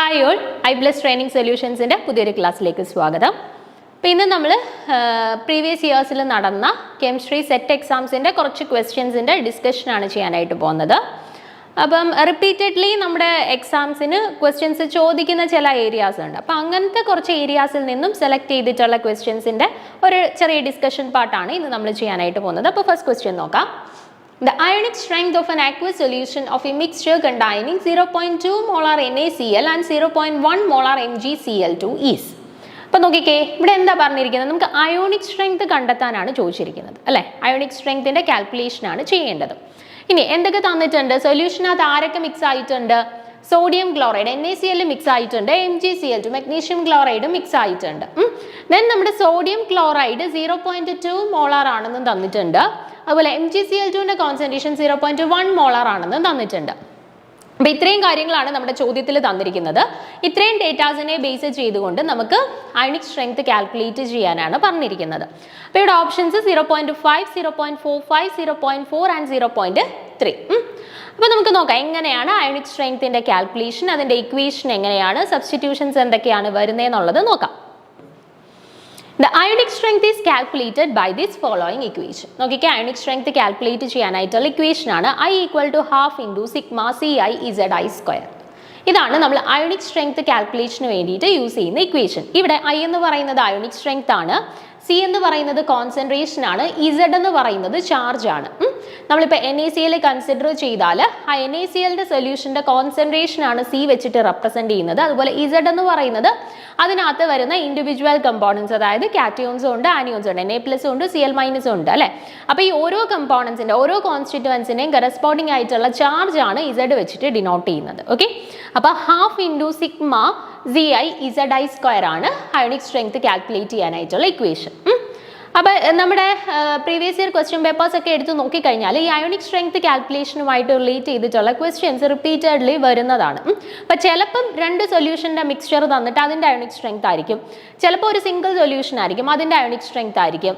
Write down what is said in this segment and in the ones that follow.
Hi all, ഐബ്ലസ് training സൊല്യൂഷൻസിൻ്റെ പുതിയൊരു ക്ലാസ്സിലേക്ക് സ്വാഗതം. അപ്പോൾ ഇന്ന് നമ്മൾ പ്രീവിയസ് ഇയേഴ്സിൽ നടന്ന കെമിസ്ട്രി സെറ്റ് എക്സാംസിൻ്റെ കുറച്ച് ക്വസ്റ്റ്യൻസിൻ്റെ ഡിസ്കഷനാണ് ചെയ്യാനായിട്ട് പോകുന്നത്. അപ്പം റിപ്പീറ്റഡ്ലി നമ്മുടെ എക്സാംസിന് ക്വസ്റ്റ്യൻസ് ചോദിക്കുന്ന ചില ഏരിയാസ് ഉണ്ട്. അപ്പോൾ അങ്ങനത്തെ കുറച്ച് ഏരിയാസിൽ നിന്നും സെലക്ട് ചെയ്തിട്ടുള്ള ക്വസ്റ്റ്യൻസിൻ്റെ ഒരു ചെറിയ ഡിസ്കഷൻ പാർട്ടാണ് ഇന്ന് നമ്മൾ ചെയ്യാനായിട്ട് പോകുന്നത്. അപ്പോൾ ഫസ്റ്റ് ക്വസ്റ്റ്യൻ നോക്കാം. The ionic strength of an aqueous solution of a mixture containing 0.2 molar NaCl and 0.1 molar MgCl2 is. അപ്പോൾ നോക്കിക്കേ, ഇവിടെ എന്താ പറഞ്ഞിരിക്കുന്നത്? നമുക്ക് അയോണിക് സ്ട്രെങ്ത് കണ്ടെത്താനാണ് ചോദിച്ചിരിക്കുന്നത് അല്ലേ? അയോണിക് സ്ട്രെങ്തിൻ്റെ കാൽക്കുലേഷനാണ് ചെയ്യേണ്ടത്. ഇനി എന്തൊക്കെ തന്നിട്ടുണ്ട്? സൊല്യൂഷനകത്ത് ആരൊക്കെ മിക്സ് ആയിട്ടുണ്ട്? സോഡിയം ക്ലോറൈഡ് NaCl മിക്സ് ആയിട്ടുണ്ട്, MgCl2 മഗ്നീഷ്യം ക്ലോറൈഡ് മിക്സ് ആയിട്ടുണ്ട്. ദെൻ നമ്മുടെ സോഡിയം ക്ലോറൈഡ് 0.2 മോളാർ ആണെന്നും തന്നിട്ടുണ്ട്. അതുപോലെ MgCl2ൻ്റെ കോൺസെൻട്രേഷൻ 0.1 മോളാർ ആണെന്നും തന്നിട്ടുണ്ട്. അപ്പോൾ ഇത്രയും കാര്യങ്ങളാണ് നമ്മുടെ ചോദ്യത്തിൽ തന്നിരിക്കുന്നത്. ഇത്രയും ഡേറ്റാസിനെ ബേസ് ചെയ്തുകൊണ്ട് നമുക്ക് അയോണിക് സ്ട്രെങ്ത് കാൽക്കുലേറ്റ് ചെയ്യാനാണ് പറഞ്ഞിരിക്കുന്നത്. അപ്പോൾ ഇവിടെ ഓപ്ഷൻസ് 0.5, 0.45, 0.4 ആൻഡ് 0.3. അപ്പോൾ നമുക്ക് നോക്കാം എങ്ങനെയാണ് അയോണിക് സ്ട്രെങ്തിൻ്റെ കാൽക്കുലേഷൻ, അതിൻ്റെ ഇക്വേഷൻ എങ്ങനെയാണ്, സബ്സ്റ്റിറ്റ്യൂഷൻസ് എന്തൊക്കെയാണ് വരുന്നതെന്നുള്ളത് നോക്കാം. The ionic strength is calculated by this following equation. നോക്കിക്കേ, അയോണിക് സ്ട്രെങ്ത് കാൽക്കുലേറ്റ് ചെയ്യാനായിട്ടുള്ള ഇക്വേഷൻ ആണ് I equal to half into sigma Ci Zi square. ഇതാണ് നമ്മൾ അയോണിക് സ്ട്രെങ്ത് കാൽക്കുലേഷന് വേണ്ടിയിട്ട് യൂസ് ചെയ്യുന്ന ഇക്വേഷൻ. ഇവിടെ I എന്ന് പറയുന്നത് അയോണിക് സ്ട്രെങ്ത് ആണ്, C എന്ന് പറയുന്നത് കോൺസെൻട്രേഷൻ ആണ്, Z എന്ന് പറയുന്നത് ചാർജ് ആണ്. നമ്മളിപ്പോൾ NaCl കൺസിഡർ ചെയ്താൽ ആ NaClൻ്റെ സൊല്യൂഷൻ്റെ കോൺസെൻട്രേഷൻ ആണ് C വെച്ചിട്ട് റെപ്രസെൻറ്റ് ചെയ്യുന്നത്. അതുപോലെ Z എന്ന് പറയുന്നത് അതിനകത്ത് വരുന്ന ഇൻഡിവിജ്വൽ കമ്പോണൻസ്, അതായത് കാറ്റയോൺസും ഉണ്ട്, ആനിയോൺസും ഉണ്ട്, Na+ ഉണ്ട്, Cl- ഉണ്ട് അല്ലേ? അപ്പോൾ ഈ ഓരോ കമ്പോണൻസിൻ്റെ ഓരോ കോൺസ്റ്റിറ്റ്യുവൻസിൻ്റെയും കറസ്പോണ്ടിങ് ആയിട്ടുള്ള ചാർജ് ആണ് Z വെച്ചിട്ട് ഡിനോട്ട് ചെയ്യുന്നത്. ഓക്കെ, അപ്പോൾ half into sigma Zi square ആണ് അയോണിക് സ്ട്രെങ്ത് കാൽക്കുലേറ്റ് ചെയ്യാനായിട്ടുള്ള ഇക്വേഷൻ. അപ്പോൾ നമ്മുടെ പ്രീവിയസ് ഇയർ ക്വസ്റ്റ്യൻ പേപ്പേഴ്സ് ഒക്കെ എടുത്ത് നോക്കിക്കഴിഞ്ഞാൽ ഈ അയോണിക് സ്ട്രെങ്ത് കാൽക്കുലേഷനുമായിട്ട് റിലേറ്റ് ചെയ്തിട്ടുള്ള ക്വസ്റ്റ്യൻസ് റിപ്പീറ്റഡ്ലി വരുന്നതാണ്. അപ്പോൾ ചിലപ്പം രണ്ട് സൊല്യൂഷൻ്റെ മിക്സ്ചർ തന്നിട്ട് അതിൻ്റെ അയോണിക് സ്ട്രെങ്ത് ആയിരിക്കും, ചിലപ്പോൾ ഒരു സിംഗിൾ സൊല്യൂഷൻ ആയിരിക്കും അതിൻ്റെ അയോണിക് സ്ട്രെങ്ത് ആയിരിക്കും,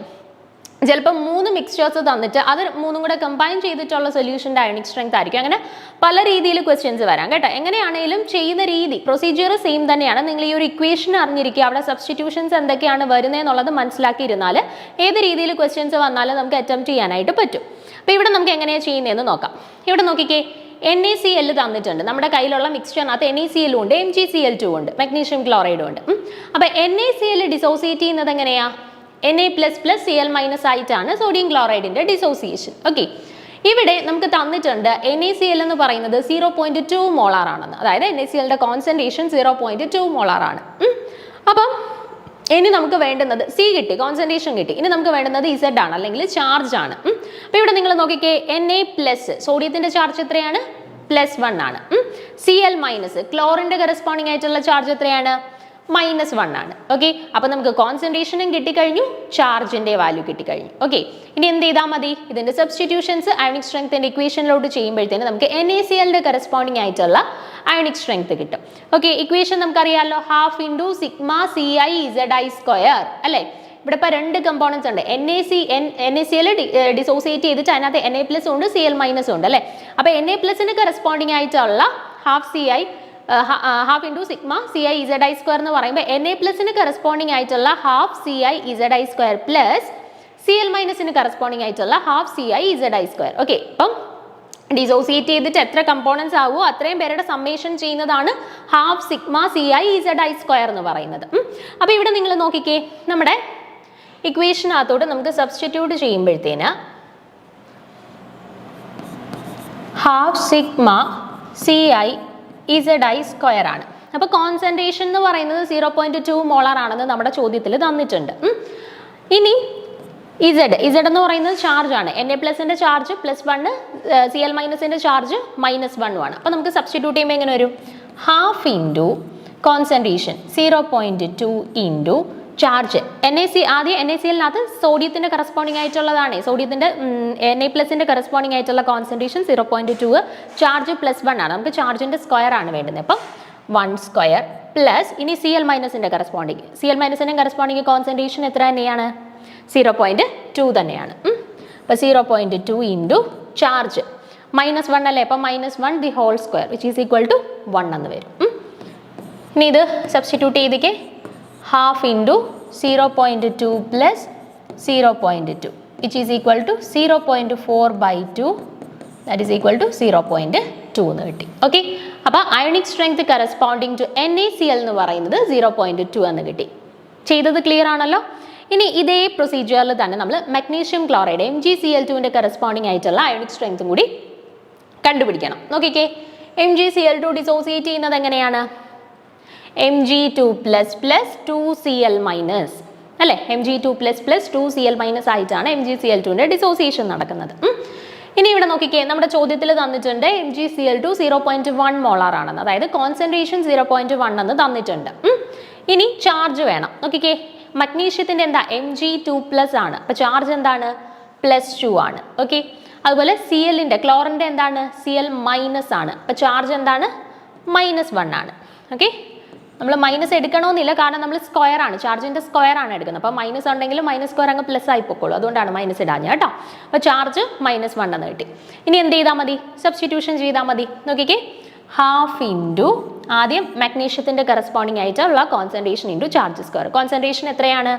ചിലപ്പോൾ 3 മിക്സ്ചേഴ്സ് തന്നിട്ട് അത് 3 കൂടെ കമ്പൈൻ ചെയ്തിട്ടുള്ള സൊല്യൂഷൻ്റെ അയോണിക് സ്ട്രെങ്ത് ആയിരിക്കും. അങ്ങനെ പല രീതിയിൽ ക്വസ്റ്റ്യൻസ് വരാം കേട്ടോ. എങ്ങനെയാണെങ്കിലും ചെയ്യുന്ന രീതി പ്രൊസീജിയർ സെയിം തന്നെയാണ്. നിങ്ങൾ ഈ ഒരു ഇക്വേഷൻ അറിഞ്ഞിരിക്കുക, അവിടെ സബ്സ്റ്റിറ്റ്യൂഷൻസ് എന്തൊക്കെയാണ് വരുന്നതെന്നുള്ളത് മനസ്സിലാക്കിയിരുന്നാൽ ഏത് രീതിയിൽ ക്വസ്റ്റ്യൻസ് വന്നാലും നമുക്ക് അറ്റംപ്റ്റ് ചെയ്യാനായിട്ട് പറ്റും. അപ്പോൾ ഇവിടെ നമുക്ക് എങ്ങനെയാണ് ചെയ്യുന്നതെന്ന് നോക്കാം. ഇവിടെ നോക്കിക്കേ, NaCl തന്നിട്ടുണ്ട്. നമ്മുടെ കയ്യിലുള്ള മിക്സ്ചറിനകത്ത് NaCl ഉണ്ട്, MgCl2 ഉണ്ട്, മഗ്നീഷ്യം ക്ലോറൈഡും ഉണ്ട്. അപ്പോൾ NaCl ഡിസോസിയേറ്റ് ചെയ്യുന്നത് എങ്ങനെയാണ്? Na++Cl- ആയിട്ടാണ് സോഡിയം ക്ലോറൈഡിൻ്റെ ഡിസോസിയേഷൻ. ഓക്കെ, ഇവിടെ നമുക്ക് തന്നിട്ടുണ്ട് NaCl എന്ന് പറയുന്നത് 0.2 മോളാർ ആണെന്ന്, അതായത് NaClൻ്റെ കോൺസെൻട്രേഷൻ 0.2 മോളാർ ആണ്. അപ്പം ഇനി നമുക്ക് വേണ്ടുന്നത് C കിട്ടി, കോൺസെൻട്രേഷൻ കിട്ടി. ഇനി നമുക്ക് വേണ്ടുന്നത് Z ആണ്, അല്ലെങ്കിൽ ചാർജ് ആണ്. അപ്പോൾ ഇവിടെ നിങ്ങൾ നോക്കിക്കേ, Na+ സോഡിയത്തിൻ്റെ ചാർജ് എത്രയാണ്? +1 ആണ്. Cl- ക്ലോറിൻ്റെ കറസ്പോണ്ടിങ് ആയിട്ടുള്ള ചാർജ് എത്രയാണ്? -1 ആണ്. ഓക്കെ, അപ്പോൾ നമുക്ക് കോൺസെൻട്രേഷനും കിട്ടിക്കഴിഞ്ഞു, ചാർജിൻ്റെ വാല്യൂ കിട്ടിക്കഴിഞ്ഞു. ഓക്കെ, ഇനി എന്ത് ചെയ്താൽ മതി? ഇതിൻ്റെ സബ്സ്റ്റിറ്റ്യൂഷൻസ് അയോണിക് സ്ട്രെങ്ത്തിൻ്റെ ഇക്വേഷനിലോട്ട് ചെയ്യുമ്പോഴത്തേന് നമുക്ക് NaClൻ്റെ കറസ്പോണ്ടിങ് ആയിട്ടുള്ള അയോണിക് സ്ട്രെങ്ത് കിട്ടും. ഓക്കെ, ഇക്വേഷൻ നമുക്കറിയാമല്ലോ, half into sigma Ci square അല്ലേ? ഇവിടെ ഇപ്പോൾ 2 കമ്പോണൻസ് ഉണ്ട്. NaCl ഡിസോസിയേറ്റ് ചെയ്തിട്ട് അതിനകത്ത് Na+ ഉണ്ട്, Cl- ഉണ്ട് അല്ലേ? അപ്പോൾ Na+ന് കറസ്പോണ്ടിങ് ആയിട്ടുള്ള half into sigma Ci square എന്ന് പറയുമ്പോൾ Na+ന് കറസ്പോണ്ടിങ് ആയിട്ടുള്ള half Ci square plus Cl- corresponding ആയിട്ടുള്ള ഹാഫ് Ci സ്ക്വയർ. ഓക്കെ, അപ്പം ഡിസോസിയേറ്റ് ചെയ്തിട്ട് എത്ര കമ്പോണൻസ് ആവുമോ അത്രയും പേരുടെ സമ്മേഷൻ ചെയ്യുന്നതാണ് ഹാഫ് സിഗ്മ Ci സ്ക്വയർ എന്ന് പറയുന്നത്. അപ്പോൾ ഇവിടെ നിങ്ങൾ നോക്കിക്കേ, നമ്മുടെ ഇക്വേഷനകത്തോട്ട് നമുക്ക് സബ്സ്റ്റിറ്റ്യൂട്ട് ചെയ്യുമ്പോഴത്തേന് ഹാഫ് സിഗ്മ Ci സ്ക്വയർ ആണ്. അപ്പോൾ കോൺസെൻട്രേഷൻ എന്ന് പറയുന്നത് 0.2 മോളാർ ആണെന്ന് നമ്മുടെ ചോദ്യത്തിൽ തന്നിട്ടുണ്ട്. ഇനി Z എന്ന് പറയുന്നത് ചാർജ് ആണ്. Na+ൻ്റെ ചാർജ് +1, Cl- ചാർജ് -1 ആണ്. അപ്പോൾ നമുക്ക് സബ്സ്റ്റിറ്റ്യൂട്ട് ചെയ്യുമ്പോൾ എങ്ങനെ വരും? Half into concentration 0.2 into charge. ആദ്യം NaClനകത്ത് സോഡിയത്തിൻ്റെ കറസ്പോണ്ടിങ് ആയിട്ടുള്ളതാണ്, സോഡിയത്തിൻ്റെ Na+ൻ്റെ കറസ്പോണ്ടിങ് ആയിട്ടുള്ള കോൺസെൻട്രേഷൻ 0.2, ചാർജ് +1 ആണ്. നമുക്ക് ചാർജിൻ്റെ സ്ക്വയർ ആണ് വേണ്ടുന്നത്. അപ്പം 1 സ്ക്വയർ പ്ലസ് ഇനി Cl- corresponding, Cl- corresponding concentration എത്ര തന്നെയാണ്? 0.2 തന്നെയാണ്. അപ്പോൾ 0.2 ഇൻറ്റു ചാർജ് -1 അല്ലേ? അപ്പം -1 the whole square which is equal to 1 എന്ന് വരും. ഇനി ഇത് സബ്സ്റ്റിറ്റ്യൂട്ട് ചെയ്തേക്ക്. Half into 0.2 plus 0.2 which is equal to 0.4/2 that is equal to 0.2 എന്ന് കിട്ടി. ഓക്കെ, അപ്പോൾ ionic strength corresponding to NaCl എന്ന് പറയുന്നത് 0.2 എന്ന് കിട്ടി. ചെയ്തത് ക്ലിയർ ആണല്ലോ. ഇനി ഇതേ പ്രൊസീജിയറിൽ തന്നെ നമ്മൾ മഗ്നീഷ്യം ക്ലോറൈഡ് MgCl2ൻ്റെ കറസ്പോണ്ടിങ് ആയിട്ടുള്ള അയോണിക് സ്ട്രെങ്ത്തും കൂടി കണ്ടുപിടിക്കണം. നോക്കിക്കേ, MgCl2 ഡിസോസിയേറ്റ് ചെയ്യുന്നത് എങ്ങനെയാണ്? Mg2 plus plus 2Cl minus അല്ലേ, Mg2 plus plus 2Cl minus ആയിട്ടാണ് MgCl2ൻ്റെ ഡിസോസിയേഷൻ നടക്കുന്നത്. ഇനി ഇവിടെ നോക്കിക്കേ, നമ്മുടെ ചോദ്യത്തിൽ തന്നിട്ടുണ്ട് MgCl2 0.1 മോളാർ ആണെന്ന്, അതായത് കോൺസെൻട്രേഷൻ 0.1 എന്ന് തന്നിട്ടുണ്ട്. ഇനി ചാർജ് വേണം. നോക്കിക്കേ, മഗ്നീഷ്യത്തിൻ്റെ എന്താ Mg2 പ്ലസ് ആണ്, അപ്പോൾ ചാർജ് എന്താണ്? +2 ആണ്. ഓക്കെ, അതുപോലെ Clൻ്റെ ക്ലോറിൻ്റെ എന്താണ്? Cl മൈനസ് ആണ്, അപ്പോൾ ചാർജ് എന്താണ്? -1 ആണ്. ഓക്കെ, നമ്മൾ മൈനസ് എടുക്കണമെന്നില്ല, കാരണം നമ്മൾ സ്ക്വയർ ആണ്, ചാർജിൻ്റെ സ്ക്വയർ ആണ് എടുക്കുന്നത്. അപ്പോൾ മൈനസ് ഉണ്ടെങ്കിലും മൈനസ് സ്ക്വയർ അങ്ങ് പ്ലസ് ആയി പൊക്കോളൂ, അതുകൊണ്ടാണ് മൈനസ് ഇടാഞ്ഞ കേട്ടോ. അപ്പോൾ ചാർജ് -1 എന്ന് കിട്ടി. ഇനി എന്ത് ചെയ്താൽ മതി? സബ്സ്റ്റിറ്റ്യൂഷൻ ചെയ്താൽ മതി. നോക്കിക്കേ, ഹാഫ് ഇൻറ്റു ആദ്യം മഗ്നീഷ്യത്തിൻ്റെ കറസ്പോണ്ടിങ് ആയിട്ടുള്ള concentration into charge square. Concentration എത്രയാണ്?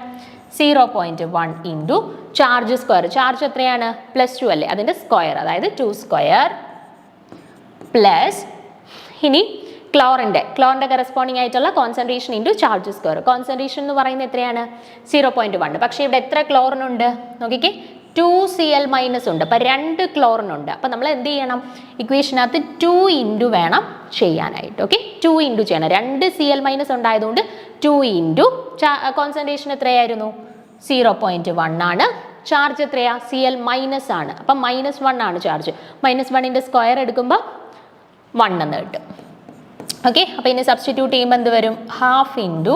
0.1 ഇൻറ്റു ചാർജ് സ്ക്വയർ. ചാർജ് എത്രയാണ്? +2 അല്ലേ, അതിൻ്റെ സ്ക്വയർ, അതായത് 2 സ്ക്വയർ പ്ലസ് ഇനി ക്ലോറിൻ്റെ കറസ്പോണ്ടിങ് ആയിട്ടുള്ള concentration into charge square. Concentration എന്ന് പറയുന്നത് എത്രയാണ്? 0.1. പക്ഷേ ഇവിടെ എത്ര ക്ലോറിനുണ്ട്? നോക്കിക്കേ, 2Cl മൈനസ് ഉണ്ട്, അപ്പോൾ 2 ക്ലോറിനുണ്ട്. അപ്പോൾ നമ്മൾ എന്ത് ചെയ്യണം? ഇക്വേഷനകത്ത് 2 ഇൻറ്റു വേണം ചെയ്യാനായിട്ട്. ഓക്കെ, 2 ഇൻറ്റു ചെയ്യണം. 2 Cl മൈനസ് ഉണ്ടായതുകൊണ്ട് 2 ഇൻറ്റു കോൺസെൻട്രേഷൻ എത്രയായിരുന്നു? 0.1 ആണ്. ചാർജ് എത്രയാ? Cl മൈനസ് ആണ്, അപ്പം -1 ആണ് ചാർജ്. -1ൻ്റെ സ്ക്വയർ എടുക്കുമ്പോൾ 1 എന്ന് കിട്ടും. ഓക്കെ, അപ്പോൾ ഇനി സബ്സ്റ്റിറ്റ്യൂട്ട് ചെയ്യുമ്പോൾ എന്ത് വരും? ഹാഫ് ഇൻറ്റു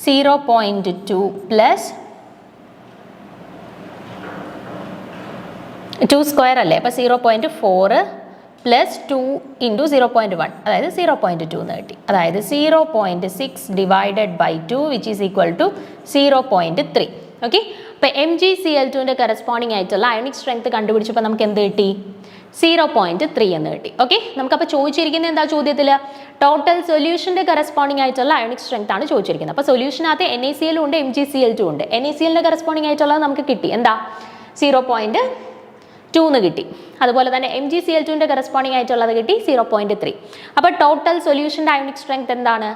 0.2 പ്ലസ് 2 സ്ക്വയർ അല്ലേ, അപ്പോൾ 0.4 പ്ലസ് 2 ഇൻറ്റു 0.1, അതായത് 0.2 എന്ന് കിട്ടി. അതായത് 0.6 divided by 2 which is equal to 0.3. Okay, അപ്പോൾ MgCl2ൻ്റെ കറസ്പോണ്ടിങ് ആയിട്ടുള്ള അയോണിക് സ്ട്രെങ്ത് കണ്ടുപിടിച്ചപ്പോൾ നമുക്ക് എന്ത് കിട്ടി? 0.3 എന്ന് കിട്ടി. ഓക്കെ, നമുക്കപ്പോൾ ചോദിച്ചിരിക്കുന്നത് എന്താ ചോദ്യത്തിൽ? ടോട്ടൽ സൊല്യൂഷൻ്റെ കറസ്പോണ്ടിങ് ആയിട്ടുള്ള അയോണിക് സ്ട്രെങ്ത് ആണ് ചോദിച്ചിരിക്കുന്നത്. അപ്പോൾ സൊല്യൂഷനകത്ത് NaCl ഉണ്ട്, MgCl2 ഉണ്ട്. NaClൻ്റെ കറസ്പോണ്ടിങ് ആയിട്ടുള്ളത് നമുക്ക് കിട്ടി, എന്താ? 0.2 എന്ന് കിട്ടി. അതുപോലെ തന്നെ MgCl2ൻ്റെ കറസ്പോണ്ടിങ് ആയിട്ടുള്ളത് കിട്ടി 0.3. അപ്പോൾ ടോട്ടൽ സൊല്യൂഷൻ്റെ അയോണിക് സ്ട്രെങ്ത് എന്താണ്?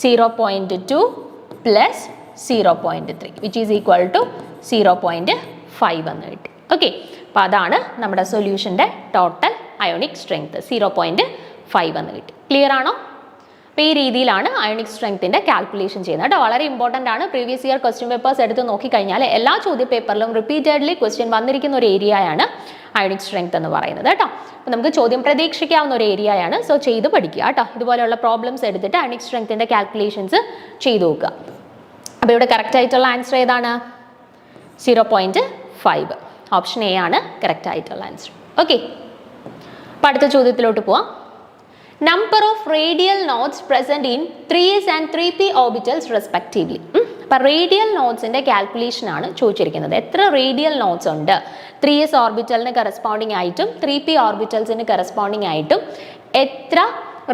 0.2 plus 0.3 which is equal to 0.5 എന്ന് കിട്ടി. ഓക്കെ, അപ്പോൾ അതാണ് നമ്മുടെ സൊല്യൂഷൻ്റെ ടോട്ടൽ അയോണിക് സ്ട്രെങ്ത്, 0.5 എന്ന് കിട്ടി. ക്ലിയർ ആണോ? അപ്പോൾ ഈ രീതിയിലാണ് അയോണിക് സ്ട്രെങ്ത്തിൻ്റെ കാൽക്കുലേഷൻ ചെയ്യുന്നത് കേട്ടോ. വളരെ ഇമ്പോർട്ടൻ്റ് ആണ്. പ്രീവിയസ് ഇയർ ക്വസ്റ്റ്യൻ പേപ്പേഴ്സ് എടുത്ത് നോക്കിക്കഴിഞ്ഞാൽ എല്ലാ ചോദ്യ പേപ്പറിലും റിപ്പീറ്റഡ്ലി ക്വസ്റ്റ്യൻ വന്നിരിക്കുന്ന ഒരു ഏരിയയാണ് അയോണിക് സ്ട്രെങ്ത് എന്ന് പറയുന്നത് കേട്ടോ. അപ്പോൾ നമുക്ക് ചോദ്യം പ്രതീക്ഷിക്കാവുന്ന ഒരു ഏരിയയാണ്. സോ ചെയ്ത് പഠിക്കുക കേട്ടോ. ഇതുപോലെയുള്ള പ്രോബ്ലംസ് എടുത്തിട്ട് അയോണിക് സ്ട്രെങ്ത്തിൻ്റെ കാൽക്കുലേഷൻസ് ചെയ്ത് നോക്കുക. അപ്പോൾ ഇവിടെ കറക്റ്റ് ആയിട്ടുള്ള ആൻസർ ഏതാണ്? 0.5. ഓപ്ഷൻ എ ആണ് കറക്റ്റ് ആയിട്ടുള്ള ആൻസർ. ഓക്കെ, അപ്പോൾ അടുത്ത ചോദ്യത്തിലോട്ട് പോവാം. Number of radial notes present in 3s and 3p orbitals respectively. അപ്പോൾ റേഡിയൽ നോട്ട്സിൻ്റെ കാൽക്കുലേഷൻ ആണ് ചോദിച്ചിരിക്കുന്നത്. എത്ര റേഡിയൽ നോട്ട്സ് ഉണ്ട്? 3s ഓർബിറ്റലിന് കറസ്പോണ്ടിങ് ആയിട്ടും 3p ഓർബിറ്റൽസിന് കറസ്പോണ്ടിങ് ആയിട്ടും എത്ര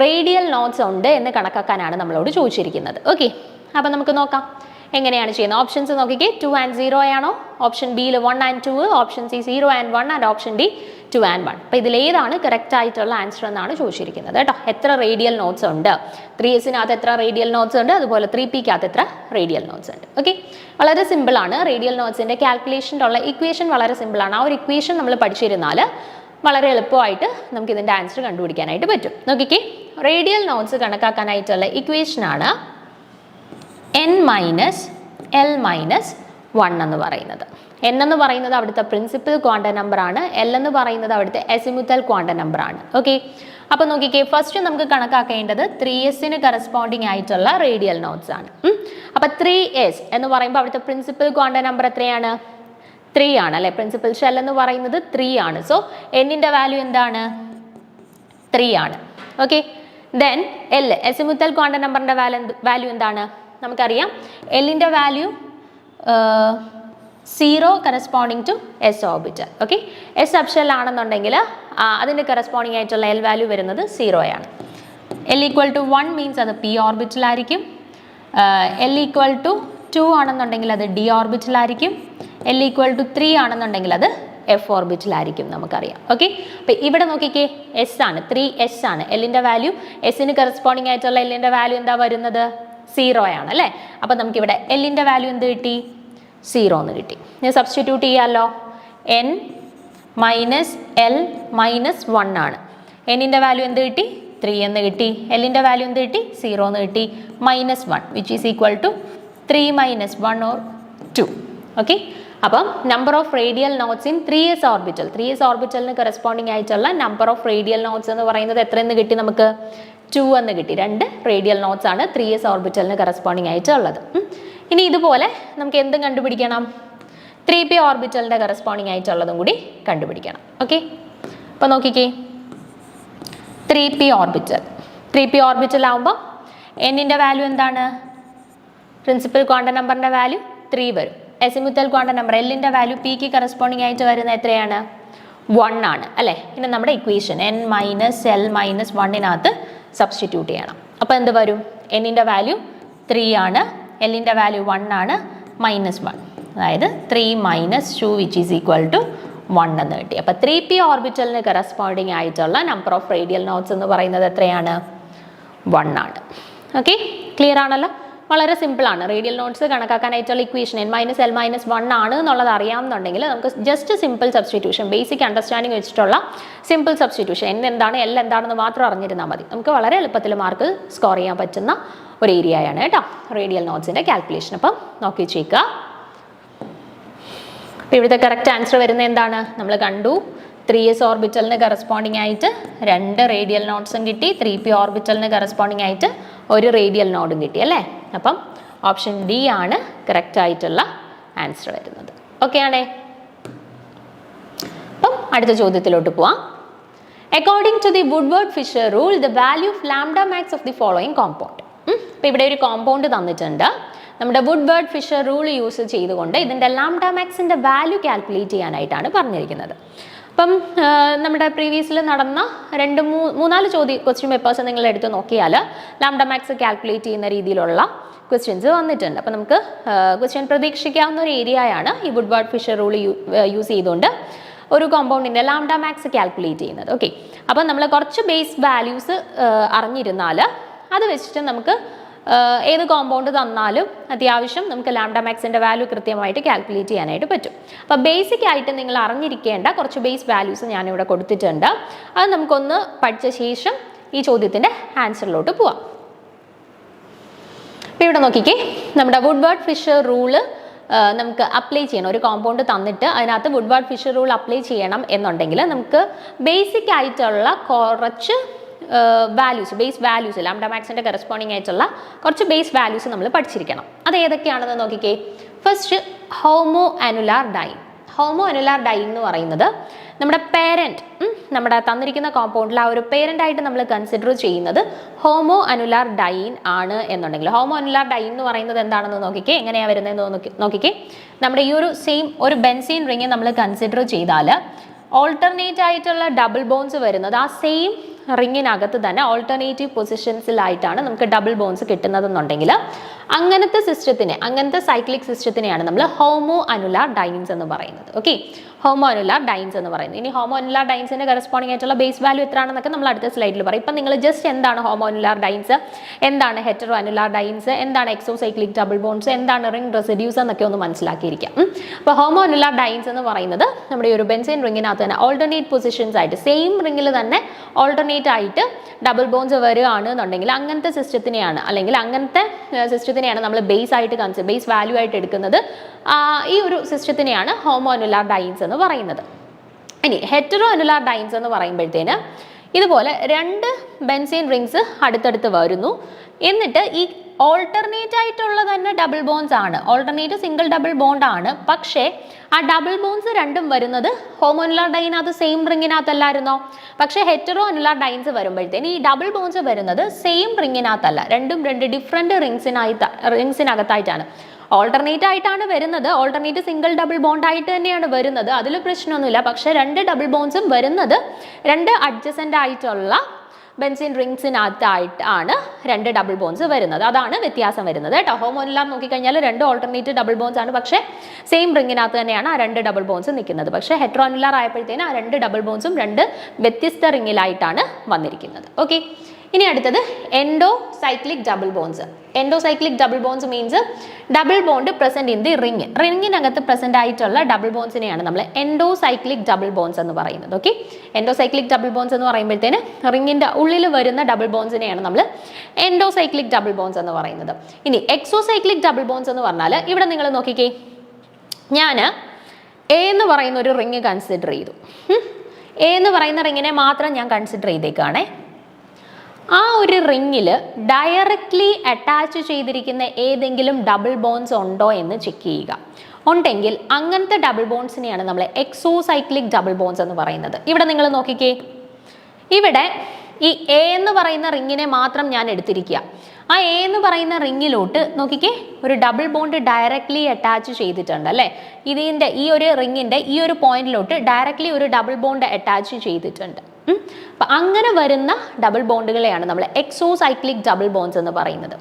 റേഡിയൽ നോട്ട്സ് ഉണ്ട് എന്ന് കണക്കാക്കാനാണ് നമ്മളോട് ചോദിച്ചിരിക്കുന്നത്. ഓക്കെ, അപ്പോൾ നമുക്ക് നോക്കാം എങ്ങനെയാണ് ചെയ്യുന്നത്. ഓപ്ഷൻസ് നോക്കിക്കേ, 2 and 0 ആണോ? ഓപ്ഷൻ ബിയിൽ 1 and 2, option C 0 and 1 and option D 2 and 1. അപ്പോൾ ഇതിലേതാണ് കറക്റ്റ് ആയിട്ടുള്ള ആൻസർ എന്നാണ് ചോദിച്ചിരിക്കുന്നത് കേട്ടോ. എത്ര റേഡിയൽ നോട്ട്സ് ഉണ്ട്? 3sനകത്ത് എത്ര റേഡിയൽ നോട്ട്സ് ഉണ്ട്? അതുപോലെ 3pക്കകത്ത് എത്ര റേഡിയൽ നോട്ട്സ് ഉണ്ട്? ഓക്കെ, വളരെ സിമ്പിളാണ്. റേഡിയൽ നോട്ട്സിൻ്റെ കാൽക്കുലേഷൻ്റെ ഉള്ള ഇക്വേഷൻ വളരെ സിമ്പിളാണ്. ആ ഒരു ഇക്വേഷൻ നമ്മൾ പഠിച്ചിരുന്നാൽ വളരെ എളുപ്പമായിട്ട് നമുക്ക് ഇതിൻ്റെ ആൻസർ കണ്ടുപിടിക്കാനായിട്ട് പറ്റും. നോക്കിക്കേ, റേഡിയൽ നോട്ട്സ് കണക്കാക്കാനായിട്ടുള്ള ഇക്വേഷനാണ് n മൈനസ് L മൈനസ് 1 എന്ന് പറയുന്നത്. n എന്ന് പറയുന്നത് അവിടുത്തെ പ്രിൻസിപ്പൽ ക്വാണ്ടം നമ്പർ ആണ്. L എന്ന് പറയുന്നത് അവിടുത്തെ എസിമുത്തൽ ക്വാണ്ടം നമ്പർ ആണ്. ഓക്കെ, അപ്പോൾ നോക്കിക്കേ, ഫസ്റ്റ് നമുക്ക് കണക്കാക്കേണ്ടത് 3sന് കറസ്പോണ്ടിങ് ആയിട്ടുള്ള റേഡിയൽ നോട്ട്സ് ആണ്. അപ്പോൾ 3s എന്ന് പറയുമ്പോൾ അവിടുത്തെ പ്രിൻസിപ്പൽ ക്വാണ്ടം നമ്പർ എത്രയാണ്? 3 ആണ് അല്ലേ. പ്രിൻസിപ്പൽ ഷെൽ എന്ന് പറയുന്നത് 3 ആണ്. സോ n-ൻ്റെ വാല്യൂ എന്താണ്? 3 ആണ്. Okay, then L azimuthal quantum നമ്പറിൻ്റെ വാല്യൂ എന്താണ്? നമുക്കറിയാം L-ൻ്റെ value 0 corresponding to S orbital. Okay, S subshell ആണെന്നുണ്ടെങ്കിൽ അതിൻ്റെ കറസ്പോണ്ടിങ് ആയിട്ടുള്ള L വാല്യൂ വരുന്നത് 0 ആണ്. L equal to 1 means അത് p orbital ആയിരിക്കും. L equal to 2 ആണെന്നുണ്ടെങ്കിൽ അത് d orbital ആയിരിക്കും. L equal to 3 ആണെന്നുണ്ടെങ്കിൽ അത് f orbital ആയിരിക്കും നമുക്കറിയാം. ഓക്കെ, അപ്പോൾ ഇവിടെ നോക്കിക്കേ, s ആണ്, 3s ആണ്. എല്ലിൻ്റെ വാല്യൂ എസിന് കറസ്പോണ്ടിങ് ആയിട്ടുള്ള എല്ലിൻ്റെ വാല്യൂ എന്താ വരുന്നത്? 0 ആണ് അല്ലേ. അപ്പോൾ നമുക്കിവിടെ എല്ലിൻ്റെ വാല്യൂ എന്ത് കിട്ടി? 0 എന്ന് കിട്ടി. ഞാൻ സബ്സ്റ്റിറ്റ്യൂട്ട് ചെയ്യാമല്ലോ. n മൈനസ് എൽ മൈനസ് 1 ആണ്. എന്നിൻ്റെ വാല്യൂ എന്ത് കിട്ടി? 3 എന്ന് കിട്ടി. എല്ലിൻ്റെ വാല്യൂ എന്ത് കിട്ടി? 0 എന്ന് കിട്ടി. -1 which is equal to 3 minus 1 or 2. Okay, അപ്പം number of radial nodes in 3s orbital, 3s ഓർബിറ്റലിന് കറസ്പോണ്ടിങ് ആയിട്ടുള്ള നമ്പർ ഓഫ് റേഡിയൽ നോട്ട്സ് എന്ന് പറയുന്നത് എത്രയെന്ന് കിട്ടി നമുക്ക്? 2 എന്ന് കിട്ടി. 2 റേഡിയൽ നോട്ട്സ് ആണ് 3s ഓർബിറ്റലിന് കറസ്പോണ്ടിങ് ആയിട്ടുള്ളത്. ഇനി ഇതുപോലെ നമുക്ക് എന്തും കണ്ടുപിടിക്കണം? 3p ഓർബിറ്റലിൻ്റെ കറസ്പോണ്ടിങ് ആയിട്ടുള്ളതും കൂടി കണ്ടുപിടിക്കണം. ഓക്കെ, അപ്പോൾ നോക്കിക്കേ, 3p ഓർബിറ്റൽ, 3p ഓർബിറ്റൽ ആകുമ്പോൾ എന്നിൻ്റെ വാല്യൂ എന്താണ്? പ്രിൻസിപ്പൽ ക്വാണ്ടം നമ്പറിൻ്റെ വാല്യൂ 3 വരും. എസിമുത്തൽ ക്വാണ്ടം നമ്പർ എല്ലിൻ്റെ വാല്യൂ പിക്ക് കറസ്പോണ്ടിങ് ആയിട്ട് വരുന്ന എത്രയാണ്? 1 ആണ് അല്ലേ. പിന്നെ നമ്മുടെ equation n minus L minus 1-നകത്ത് സബ്സ്റ്റിറ്റ്യൂട്ട് ചെയ്യണം. അപ്പോൾ എന്ത് വരും? എന്നിൻ്റെ വാല്യൂ 3 ആണ്, എല്ലിൻ്റെ വാല്യൂ 1 ആണ്, -1, അതായത് 3 minus 2 which is equal to 1 എന്ന് കിട്ടി. അപ്പോൾ 3p ഓർബിറ്റലിന് കറസ്പോണ്ടിങ് ആയിട്ടുള്ള നമ്പർ ഓഫ് റേഡിയൽ നോട്ട്സ് എന്ന് പറയുന്നത് എത്രയാണ്? 1 ആണ്. ഓക്കെ, ക്ലിയർ ആണല്ലോ. വളരെ സിമ്പിളാണ്. റേഡിയൽ നോട്ട്സ് കണക്കാക്കാനായിട്ടുള്ള equation n minus L minus 1 ആണ് എന്നുള്ളത് അറിയാമെന്നുണ്ടെങ്കിൽ നമുക്ക് just simple substitution, basic understanding വെച്ചിട്ടുള്ള സിമ്പിൾ സബ്സ്റ്റിറ്റ്യൂഷൻ, n എന്താണ് എൽ എന്താണെന്ന് മാത്രം അറിഞ്ഞിരുന്നാൽ മതി. നമുക്ക് വളരെ എളുപ്പത്തിൽ മാർക്ക് സ്കോർ ചെയ്യാൻ പറ്റുന്ന ഒരു ഏരിയയാണ് കേട്ടോ റേഡിയൽ നോട്ട്സിൻ്റെ കാൽക്കുലേഷൻ. അപ്പം നോക്കി വെച്ചേക്കുക. അപ്പോൾ ഇവിടുത്തെ കറക്റ്റ് ആൻസർ വരുന്നത് എന്താണ്? നമ്മൾ കണ്ടു, 3s ഓർബിറ്റലിന് കറസ്പോണ്ടിങ് ആയിട്ട് 2 റേഡിയൽ നോട്ട്സും കിട്ടി, 3p ഓർബിറ്റലിന് കറസ്പോണ്ടിങ് ആയിട്ട് 1 റേഡിയൽ നോഡും കിട്ടി അല്ലേ. അപ്പം ഓപ്ഷൻ ഡി ആണ് കറക്റ്റ് ആയിട്ടുള്ള ആൻസർ വരുന്നത്. ഓക്കെ ആണേ. അപ്പം അടുത്ത ചോദ്യത്തിലോട്ട് പോവാം. According to the Woodward Fisher rule the value of lambda max of the following compound. അപ്പോൾ ഇവിടെ ഒരു കോമ്പൗണ്ട് തന്നിട്ടുണ്ട്. നമ്മുടെ വുഡ്വേർഡ് ഫിഷർ റൂൾ യൂസ് ചെയ്തുകൊണ്ട് ഇതിൻ്റെ ലാംഡ മാക്സിൻ്റെ വാല്യൂ കാൽക്കുലേറ്റ് ചെയ്യാനായിട്ടാണ് പറഞ്ഞിരിക്കുന്നത്. അപ്പം നമ്മുടെ പ്രീവിയസിൽ നടന്ന 2-3-4 ക്വസ്റ്റ്യൻ പേപ്പേഴ്സ് നിങ്ങൾ എടുത്ത് നോക്കിയാൽ ലാംഡ മാക്സ് കാൽക്കുലേറ്റ് ചെയ്യുന്ന രീതിയിലുള്ള ക്വസ്റ്റ്യൻസ് വന്നിട്ടുണ്ട്. അപ്പം നമുക്ക് ക്വസ്റ്റ്യൻ പ്രതീക്ഷിക്കാവുന്ന ഒരു ഏരിയയാണ് ഈ വുഡ്വേർഡ് ഫിഷർ റൂൾ യൂസ് ചെയ്തുകൊണ്ട് ഒരു കോമ്പൗണ്ടിൻ്റെ ലാംഡ മാക്സ് കാൽക്കുലേറ്റ് ചെയ്യുന്നത്. ഓക്കെ, അപ്പം നമ്മൾ കുറച്ച് ബേസ് വാല്യൂസ് അറിഞ്ഞിരുന്നാൽ അത് വെച്ചിട്ട് നമുക്ക് ഏത് കോമ്പൗണ്ട് തന്നാലും അത്യാവശ്യം നമുക്ക് ലാംഡ മാക്സിൻ്റെ വാല്യൂ കൃത്യമായിട്ട് കാൽക്കുലേറ്റ് ചെയ്യാനായിട്ട് പറ്റും. അപ്പോൾ ബേസിക് ആയിട്ട് നിങ്ങൾ അറിഞ്ഞിരിക്കേണ്ട കുറച്ച് ബേസ് വാല്യൂസ് ഞാനിവിടെ കൊടുത്തിട്ടുണ്ട്. അത് നമുക്കൊന്ന് പഠിച്ച ശേഷം ഈ ചോദ്യത്തിൻ്റെ ആൻസറിലോട്ട് പോവാം. അപ്പോൾ ഇവിടെ നോക്കിക്കേ, നമ്മുടെ വുഡ്വേർഡ് ഫിഷർ റൂള് നമുക്ക് അപ്ലൈ ചെയ്യണം. ഒരു കോമ്പൗണ്ട് തന്നിട്ട് അതിനകത്ത് വുഡ്വേർഡ് ഫിഷർ റൂൾ അപ്ലൈ ചെയ്യണം എന്നുണ്ടെങ്കിൽ നമുക്ക് ബേസിക് ആയിട്ടുള്ള കുറച്ച് വാല്യൂസ്, ബേസ് വാല്യൂസ്, ലാംഡ മാക്സിൻ്റെ കറസ്പോണ്ടിങ് ആയിട്ടുള്ള കുറച്ച് ബേസ് വാല്യൂസ് നമ്മൾ പഠിച്ചിരിക്കണം. അത് ഏതൊക്കെയാണെന്ന് നോക്കിക്കേ. First, homo annular diene. Homo annular diene എന്ന് പറയുന്നത് നമ്മുടെ പേരൻറ്റ്, നമ്മുടെ തന്നിരിക്കുന്ന കോമ്പൗണ്ടിൽ ആ ഒരു പേരൻ്റ് ആയിട്ട് നമ്മൾ കൺസിഡർ ചെയ്യുന്നത് ഹോമോ അനുലാർ ഡൈൻ ആണ് എന്നുണ്ടെങ്കിൽ, ഹോമോ അനുലാർ ഡൈൻ എന്ന് പറയുന്നത് എന്താണെന്ന് നോക്കിക്കേ. എങ്ങനെയാണ് വരുന്നതെന്ന് നോക്കിക്കേ. നമ്മുടെ ഈ ഒരു സെയിം ഒരു ബെൻസീൻ റിങ് നമ്മൾ കൺസിഡർ ചെയ്താൽ ഓൾട്ടർനേറ്റ് ആയിട്ടുള്ള ഡബിൾ ബോൺസ് വരുന്നത് ആ സെയിം റിങ്ങിനകത്ത് തന്നെ ഓൾട്ടർനേറ്റീവ് പൊസിഷൻസിലായിട്ടാണ് നമുക്ക് ഡബിൾ ബോൺസ് കിട്ടുന്നതെന്നുണ്ടെങ്കിൽ അങ്ങനത്തെ സിസ്റ്റത്തിനെ, അങ്ങനത്തെ സൈക്ലിക് സിസ്റ്റത്തിനെയാണ് നമ്മൾ ഹോമോ അനുലാർ ഡൈൻസ് എന്ന് പറയുന്നത്. ഓക്കെ, ഹോമോ അനുലാർ ഡൈൻസ് എന്ന് പറയുന്നത്. ഇനി ഹോമോ അനുലാർ ഡൈൻസിൻ്റെ കറസ്പോണ്ടിങ് ആയിട്ടുള്ള ബേസ് വാല്യൂ എത്രയാണെന്നൊക്കെ നമ്മൾ അടുത്ത സ്ലൈഡിൽ പറയും. ഇപ്പം നിങ്ങൾ ജസ്റ്റ് എന്താണ് ഹോമോ അനുലാർ ഡൈൻസ്, എന്താണ് ഹെറ്ററോ അനുലാർ ഡൈൻസ്, എന്താണ് എക്സോസൈക്ലിക് ഡബിൾ ബോൺസ്, എന്താണ് റിംഗ് റെസിഡ്യൂസ് എന്നൊക്കെ ഒന്ന് മനസ്സിലാക്കിയിരിക്കാം. അപ്പോൾ ഹോമോ അനുലാർ ഡൈൻസ് എന്ന് പറയുന്നത് നമ്മുടെ ഈ ഒരു ബെൻസീൻ റിങ്ങിനകത്ത് തന്നെ ഓൾട്ടർനേറ്റ് പൊസിഷൻസ് ആയിട്ട് സെയിം റിങ്ങിൽ തന്നെ ഓൾട്ടർനേറ്റ് ആയിട്ട് ഡബിൾ ബോൺസ് വരികയാണ് എന്നുണ്ടെങ്കിൽ അങ്ങനത്തെ സിസ്റ്റത്തിനെയാണ്, അല്ലെങ്കിൽ അങ്ങനത്തെ സിസ്റ്റത്തിനെയാണ് നമ്മൾ ബേസ് ആയിട്ട് ബേസ് വാല്യൂ ആയിട്ട് എടുക്കുന്നത്. ഈ ഒരു സിസ്റ്റത്തിനെയാണ് ഹോമോ അനുലാർ ഡൈൻസ് എന്ന് പറയുന്നത്. ഇനി ഹെറ്ററോ അനുലാർ ഡൈൻസ് എന്ന് പറയുമ്പോഴത്തേന് ഇതുപോലെ 2 ബെൻസീൻ റിങ്സ് അടുത്തടുത്ത് വരുന്നു. എന്നിട്ട് ഈ ഓൾട്ടർനേറ്റ് ആയിട്ടുള്ള തന്നെ ഡബിൾ ബോൺസ് ആണ്, ഓൾട്ടർനേറ്റ് സിംഗിൾ ഡബിൾ ബോണ്ട് ആണ്. പക്ഷേ ആ ഡബിൾ ബോൺസ് രണ്ടും വരുന്നത് ഹോമോ അനുലാർ ഡൈനകത്ത് സെയിം റിങ്ങിനകത്തല്ലായിരുന്നോ? പക്ഷേ ഹെറ്ററോ അനുലാർ ഡൈൻസ് വരുമ്പോഴത്തേന് ഈ ഡബിൾ ബോൺസ് വരുന്നത് സെയിം റിങ്ങിനകത്തല്ല, 2 ഡിഫറെൻറ്റ് റിങ്സിനകത്തായിട്ടാണ്. ഓൾട്ടർനേറ്റ് ആയിട്ടാണ് വരുന്നത്, ഓൾട്ടർനേറ്റ് സിംഗിൾ ഡബിൾ ബോണ്ട് ആയിട്ട് തന്നെയാണ് വരുന്നത്, അതിൽ പ്രശ്നമൊന്നുമില്ല. പക്ഷേ 2 ഡബിൾ ബോൺസും വരുന്നത് 2 അഡ്ജസൻ്റ് ആയിട്ടുള്ള ബെൻസീൻ റിങ്സിനകത്തായിട്ടാണ് 2 ഡബിൾ ബോൺസ് വരുന്നത്. അതാണ് വ്യത്യാസം വരുന്നത് കേട്ടോ. ഹോമോനുലാർ നോക്കിക്കഴിഞ്ഞാൽ 2 ഓൾട്ടർനേറ്റീവ് ഡബിൾ ബോൺസ് ആണ്, പക്ഷേ സെയിം റിങ്ങിനകത്ത് തന്നെയാണ് ആ 2 ഡബിൾ ബോൺസ് നിൽക്കുന്നത്. പക്ഷേ ഹെറ്ററോനുലാർ ആയപ്പോഴത്തേനും ആ 2 ഡബിൾ ബോൺസും 2 വ്യത്യസ്ത റിങ്ങിലായിട്ടാണ് വന്നിരിക്കുന്നത്. ഓക്കെ, ഇനി അടുത്തത് endocyclic double bonds. Endocyclic double bonds means double bond present in the ring. റിങ്ങിനകത്ത് പ്രസന്റ് ആയിട്ടുള്ള ഡബിൾ ബോൺസിനെയാണ് നമ്മൾ എൻഡോസൈക്ലിക് ഡബിൾ ബോൺസ് എന്ന് പറയുന്നത്. ഓക്കെ, എൻഡോസൈക്ലിക് ഡബിൾ ബോൺസ് എന്ന് പറയുമ്പോഴത്തേന് റിങ്ങിന്റെ ഉള്ളിൽ വരുന്ന ഡബിൾ ബോൺസിനെയാണ് നമ്മൾ എൻഡോസൈക്ലിക് ഡബിൾ ബോൺസ് എന്ന് പറയുന്നത്. ഇനി എക്സോസൈക്ലിക് ഡബിൾ ബോൺസ് എന്ന് പറഞ്ഞാൽ ഇവിടെ നിങ്ങൾ നോക്കിക്കേ, ഞാൻ എ എന്ന് പറയുന്ന ഒരു റിങ് കൺസിഡർ ചെയ്തു. എ എന്ന് പറയുന്ന റിങ്ങിനെ മാത്രം ഞാൻ കൺസിഡർ ചെയ്തേക്കാണേ. ആ ഒരു റിങ്ങിൽ ഡയറക്റ്റ്ലി അറ്റാച്ച് ചെയ്തിരിക്കുന്ന ഏതെങ്കിലും ഡബിൾ ബോൺസ് ഉണ്ടോ എന്ന് ചെക്ക് ചെയ്യുക. ഉണ്ടെങ്കിൽ അങ്ങനത്തെ ഡബിൾ ബോൺസിനെയാണ് നമ്മൾ എക്സോസൈക്ലിക് ഡബിൾ ബോൺസ് എന്ന് പറയുന്നത്. ഇവിടെ നിങ്ങൾ നോക്കിക്കേ, ഇവിടെ ഈ എ എന്ന് പറയുന്ന റിങ്ങിനെ മാത്രം ഞാൻ എടുത്തിരിക്കുക. ആ എ എന്ന് പറയുന്ന റിങ്ങിലോട്ട് നോക്കിക്കേ, ഒരു ഡബിൾ ബോണ്ട് ഡയറക്റ്റ്ലി അറ്റാച്ച് ചെയ്തിട്ടുണ്ട് അല്ലേ. ഇതിൻ്റെ ഈ ഒരു റിങ്ങിൻ്റെ ഈ ഒരു പോയിന്റിലോട്ട് ഡയറക്റ്റ്ലി ഒരു ഡബിൾ ബോണ്ട് അറ്റാച്ച് ചെയ്തിട്ടുണ്ട്. അപ്പം അങ്ങനെ വരുന്ന ഡബിൾ ബോണ്ടുകളെയാണ് നമ്മൾ എക്സോസൈക്ലിക് ഡബിൾ ബോൺസ് എന്ന് പറയുന്നത്.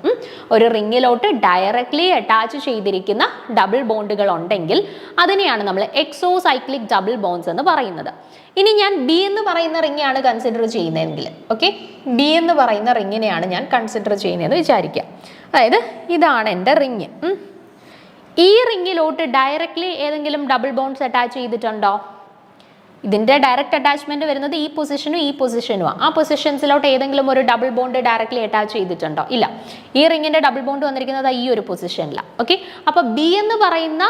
ഒരു റിങ്ങിലോട്ട് ഡയറക്റ്റ്ലി അറ്റാച്ച് ചെയ്തിരിക്കുന്ന ഡബിൾ ബോണ്ടുകൾ ഉണ്ടെങ്കിൽ അതിനെയാണ് നമ്മൾ എക്സോസൈക്ലിക് ഡബിൾ ബോൺസ് എന്ന് പറയുന്നത്. ഇനി ഞാൻ ബി എന്ന് പറയുന്ന റിങ്ങാണ് കൺസിഡർ ചെയ്യുന്നതെങ്കിൽ, ഓക്കെ, ബി എന്ന് പറയുന്ന റിങ്ങിനെയാണ് ഞാൻ കൺസിഡർ ചെയ്യുന്നതെന്ന് വിചാരിക്കുക. അതായത് ഇതാണ് എൻ്റെ റിങ്. ഈ റിങ്ങിലോട്ട് ഡയറക്റ്റ്ലി ഏതെങ്കിലും ഡബിൾ ബോൺസ് അറ്റാച്ച് ചെയ്തിട്ടുണ്ടോ? ഇതിൻ്റെ ഡയറക്റ്റ് അറ്റാച്ച്മെന്റ് വരുന്നത് ഈ പൊസിഷനും ഈ പൊസിഷനുമാണ്. ആ പൊസിഷൻസിലോട്ട് ഏതെങ്കിലും ഒരു ഡബിൾ ബോണ്ട് ഡയറക്റ്റ്ലി അറ്റാച്ച് ചെയ്തിട്ടുണ്ടോ? ഇല്ല. ഈ റിങ്ങിന്റെ ഡബിൾ ബോണ്ട് വന്നിരിക്കുന്നത് ഈ ഒരു പൊസിഷനിലാണ്. ഓക്കെ, അപ്പോൾ ബി എന്ന് പറയുന്ന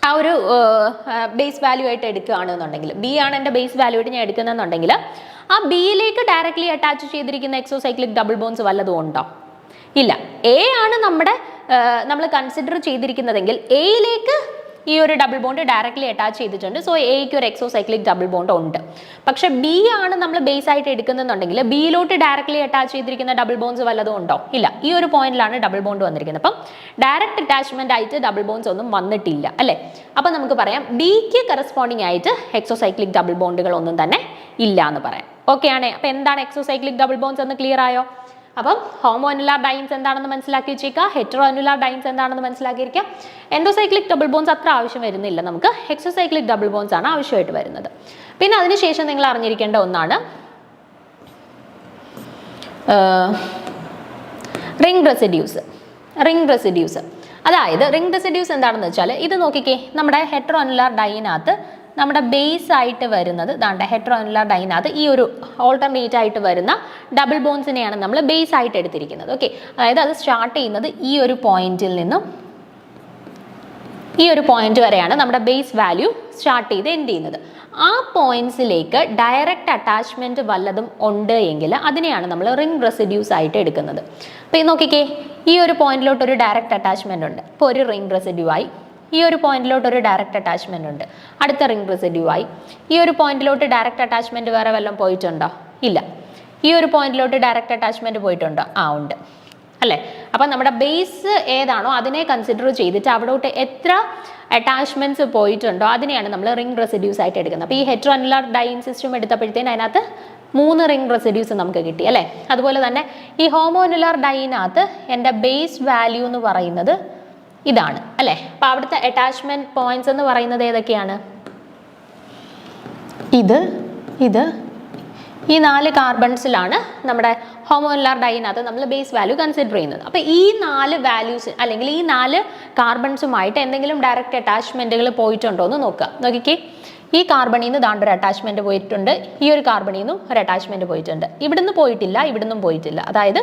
ആ ഒരു ബേസ് വാല്യൂ ആയിട്ട് എടുക്കുകയാണെന്നുണ്ടെങ്കിൽ, ബി ആണ് എൻ്റെ ബേസ് വാല്യൂ ആയിട്ട് ഞാൻ എടുക്കുന്നതെന്നുണ്ടെങ്കിൽ, ആ ബിയിലേക്ക് ഡയറക്റ്റ്ലി അറ്റാച്ച് ചെയ്തിരിക്കുന്ന എക്സോസൈക്ലിക് ഡബിൾ ബോൺസ് വല്ലതും ഉണ്ടോ? ഇല്ല. എ ആണ് നമ്മൾ കൺസിഡർ ചെയ്തിരിക്കുന്നതെങ്കിൽ എയിലേക്ക് ഈ ഒരു ഡബിൾ ബോണ്ട് ഡയറക്റ്റ്ലി അറ്റാച്ച് ചെയ്തിട്ടുണ്ട്. സോ എക്ക് ഒരു എക്സോസൈക്ലിക് ഡബിൾ ബോണ്ട് ഉണ്ട്. പക്ഷെ ബി ആണ് നമ്മൾ ബേസ് ആയിട്ട് എടുക്കുന്നുണ്ടെങ്കിൽ ബിയിലോട്ട് ഡയറക്റ്റ്ലി അറ്റാച്ച് ചെയ്തിരിക്കുന്ന ഡബിൾ ബോൺസ് വല്ലതും ഉണ്ടോ? ഇല്ല. ഈ ഒരു പോയിന്റിലാണ് ഡബിൾ ബോണ്ട് വന്നിരിക്കുന്നത്. അപ്പം ഡയറക്റ്റ് അറ്റാച്ച്മെന്റ് ആയിട്ട് ഡബിൾ ബോൺസ് ഒന്നും വന്നിട്ടില്ല അല്ലേ. അപ്പം നമുക്ക് പറയാം ബിക്ക് കറസ്പോണ്ടിങ് ആയിട്ട് എക്സോസൈക്ലിക് ഡബിൾ ബോണ്ടുകൾ ഒന്നും തന്നെ ഇല്ല എന്ന് പറയാം. ഓക്കെ ആണേ. അപ്പം എന്താണ് എക്സോസൈക്ലിക് ഡബിൾ ബോൺസ് എന്ന് ക്ലിയർ ആയോ? അപ്പം ഹോമോ അനുലാർ ഡൈൻസ് എന്താണെന്ന് മനസ്സിലാക്കി വെച്ചേക്കുക, ഹെറ്ററോ അനുലാർ ഡൈൻസ് എന്താണെന്ന് മനസ്സിലാക്കിയിരിക്കുക. എൻഡോസൈക്ലിക് ഡബിൾ ബോൺസ് അത്ര ആവശ്യം വരുന്നില്ല, നമുക്ക് എക്സോസൈക്ലിക് ഡബിൾ ബോൺസ് ആണ് ആവശ്യമായിട്ട് വരുന്നത്. പിന്നെ അതിനുശേഷം നിങ്ങൾ അറിഞ്ഞിരിക്കേണ്ട ഒന്നാണ് റിംഗ് റെസിഡ്യൂസ്. റിംഗ് റെസിഡ്യൂസ് അതായത് റിംഗ് റെസിഡ്യൂസ് എന്താണെന്ന് വെച്ചാൽ, ഇത് നോക്കിക്കേ, നമ്മുടെ ഹെറ്ററോ അനുലാർ ഡൈനകത്ത് നമ്മുടെ ബേസ് ആയിട്ട് വരുന്നത് ദാണ്ട ഹെറ്ററോ അനുലാർ ഡൈനകത്ത് ഈ ഒരു ഓൾട്ടർനേറ്റ് ആയിട്ട് വരുന്ന ഡബിൾ ബോൺസിനെയാണ് നമ്മൾ ബേസ് ആയിട്ട് എടുത്തിരിക്കുന്നത്. ഓക്കെ, അതായത് അത് സ്റ്റാർട്ട് ചെയ്യുന്നത് ഈ ഒരു പോയിന്റിൽ നിന്നും ഈ ഒരു പോയിന്റ് വരെയാണ് നമ്മുടെ ബേസ് വാല്യൂ സ്റ്റാർട്ട് ചെയ്ത് എൻഡ് ചെയ്യുന്നത്. ആ പോയിന്റ്സിലേക്ക് ഡയറക്റ്റ് അറ്റാച്ച്മെന്റ് വല്ലതും ഉണ്ട് എങ്കിൽ അതിനെയാണ് നമ്മൾ റിംഗ് റെസിഡ്യൂസ് ആയിട്ട് എടുക്കുന്നത്. അപ്പോൾ ഈ നോക്കിക്കേ, ഈ ഒരു പോയിന്റിലോട്ട് ഒരു ഡയറക്റ്റ് അറ്റാച്ച്മെന്റ് ഉണ്ട്, ഇപ്പോൾ ഒരു റിംഗ് റെസിഡ്യൂ ആയി. ഈ ഒരു പോയിന്റിലോട്ട് ഒരു ഡയറക്റ്റ് അറ്റാച്ച്മെന്റ് ഉണ്ട്, അടുത്ത റിംഗ് റെസിഡ്യൂ ആയി. ഈ ഒരു പോയിന്റിലോട്ട് ഡയറക്റ്റ് അറ്റാച്ച്മെന്റ് വേറെ വല്ലതും പോയിട്ടുണ്ടോ? ഇല്ല. ഈ ഒരു പോയിന്റിലോട്ട് ഡയറക്റ്റ് അറ്റാച്ച്മെന്റ് പോയിട്ടുണ്ടോ? ഉണ്ട് അല്ലേ. അപ്പം നമ്മുടെ ബേസ് ഏതാണോ അതിനെ കൺസിഡർ ചെയ്തിട്ട് അവിടോട്ട് എത്ര അറ്റാച്ച്മെന്റ്സ് പോയിട്ടുണ്ടോ അതിനെയാണ് നമ്മൾ റിംഗ് റെസിഡ്യൂസ് ആയിട്ട് എടുക്കുന്നത്. അപ്പോൾ ഈ ഹെറ്ററോ അനുലാർ ഡൈൻ സിസ്റ്റം എടുത്തപ്പോഴത്തേന് അതിനകത്ത് 3 റിംഗ് റെസിഡ്യൂസ് നമുക്ക് കിട്ടി അല്ലേ. അതുപോലെ തന്നെ ഈ ഹോമോ അനുലാർ ഡൈനകത്ത് എൻ്റെ ബേസ് വാല്യൂ എന്ന് പറയുന്നത് ഇതാണ് അല്ലേ. അപ്പം അവിടുത്തെ അറ്റാച്ച്മെന്റ് പോയിന്റ്സ് എന്ന് പറയുന്നത് ഏതൊക്കെയാണ്? ഇത് ഈ 4 കാർബൺസിലാണ് നമ്മുടെ ഹോമോ അനുലാർ ഡൈനകത്ത് നമ്മൾ ബേസ് വാല്യൂ കൺസിഡർ ചെയ്യുന്നത്. അപ്പോൾ ഈ 4 വാല്യൂസ് അല്ലെങ്കിൽ ഈ 4 കാർബൺസുമായിട്ട് എന്തെങ്കിലും ഡയറക്റ്റ് അറ്റാച്ച്മെന്റുകൾ പോയിട്ടുണ്ടോ എന്ന് നോക്കുക. നോക്കിക്കേ, ഈ കാർബണിൽ നിന്ന് ദാണ്ട് ഒരു അറ്റാച്ച്മെന്റ് പോയിട്ടുണ്ട്, ഈ ഒരു കാർബണിൽ നിന്നും ഒരു അറ്റാച്ച്മെന്റ് പോയിട്ടുണ്ട്, ഇവിടുന്ന് പോയിട്ടില്ല, ഇവിടുന്നും പോയിട്ടില്ല. അതായത്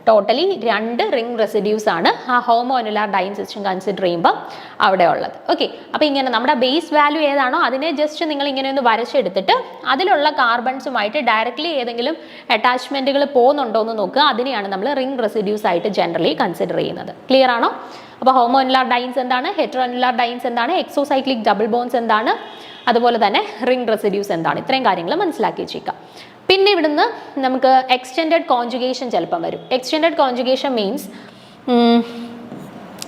ടോട്ടലി 2 റിംഗ് റെസിഡ്യൂസ് ആണ് ആ homo annular diene system consider ചെയ്യുമ്പോൾ അവിടെ ഉള്ളത്. ഓക്കെ, അപ്പോൾ ഇങ്ങനെ നമ്മുടെ ബേസ് വാല്യൂ ഏതാണോ അതിനെ ജസ്റ്റ് നിങ്ങൾ ഇങ്ങനെ ഒന്ന് വരച്ചെടുത്തിട്ട് അതിലുള്ള കാർബൺസുമായിട്ട് ഡയറക്റ്റ്ലി ഏതെങ്കിലും അറ്റാച്ച്മെന്റുകൾ പോകുന്നുണ്ടോ എന്ന് നോക്കുക. അതിനെയാണ് നമ്മൾ റിംഗ് റെസിഡ്യൂസ് ആയിട്ട് ജനറലി കൺസിഡർ ചെയ്യുന്നത്. ക്ലിയർ ആണോ? അപ്പോൾ ഹോമോ അനുലാർ ഡൈൻസ് എന്താണ്, ഹെറ്ററോ അനുലാർ ഡൈൻസ് എന്താണ്, എക്സോസൈക്ലിക് ഡബിൾ ബോൺസ് എന്താണ്, അതുപോലെ തന്നെ റിംഗ് റെസിഡ്യൂസ് എന്താണ്, ഇത്രയും കാര്യങ്ങൾ മനസ്സിലാക്കി വെച്ചേക്കാം. പിന്നെ ഇവിടുന്ന് നമുക്ക് എക്സ്റ്റെൻഡഡ് കോൺജുഗേഷൻ ചിലപ്പം വരും. എക്സ്റ്റെൻഡഡ് കോൺജുഗേഷൻ മീൻസ്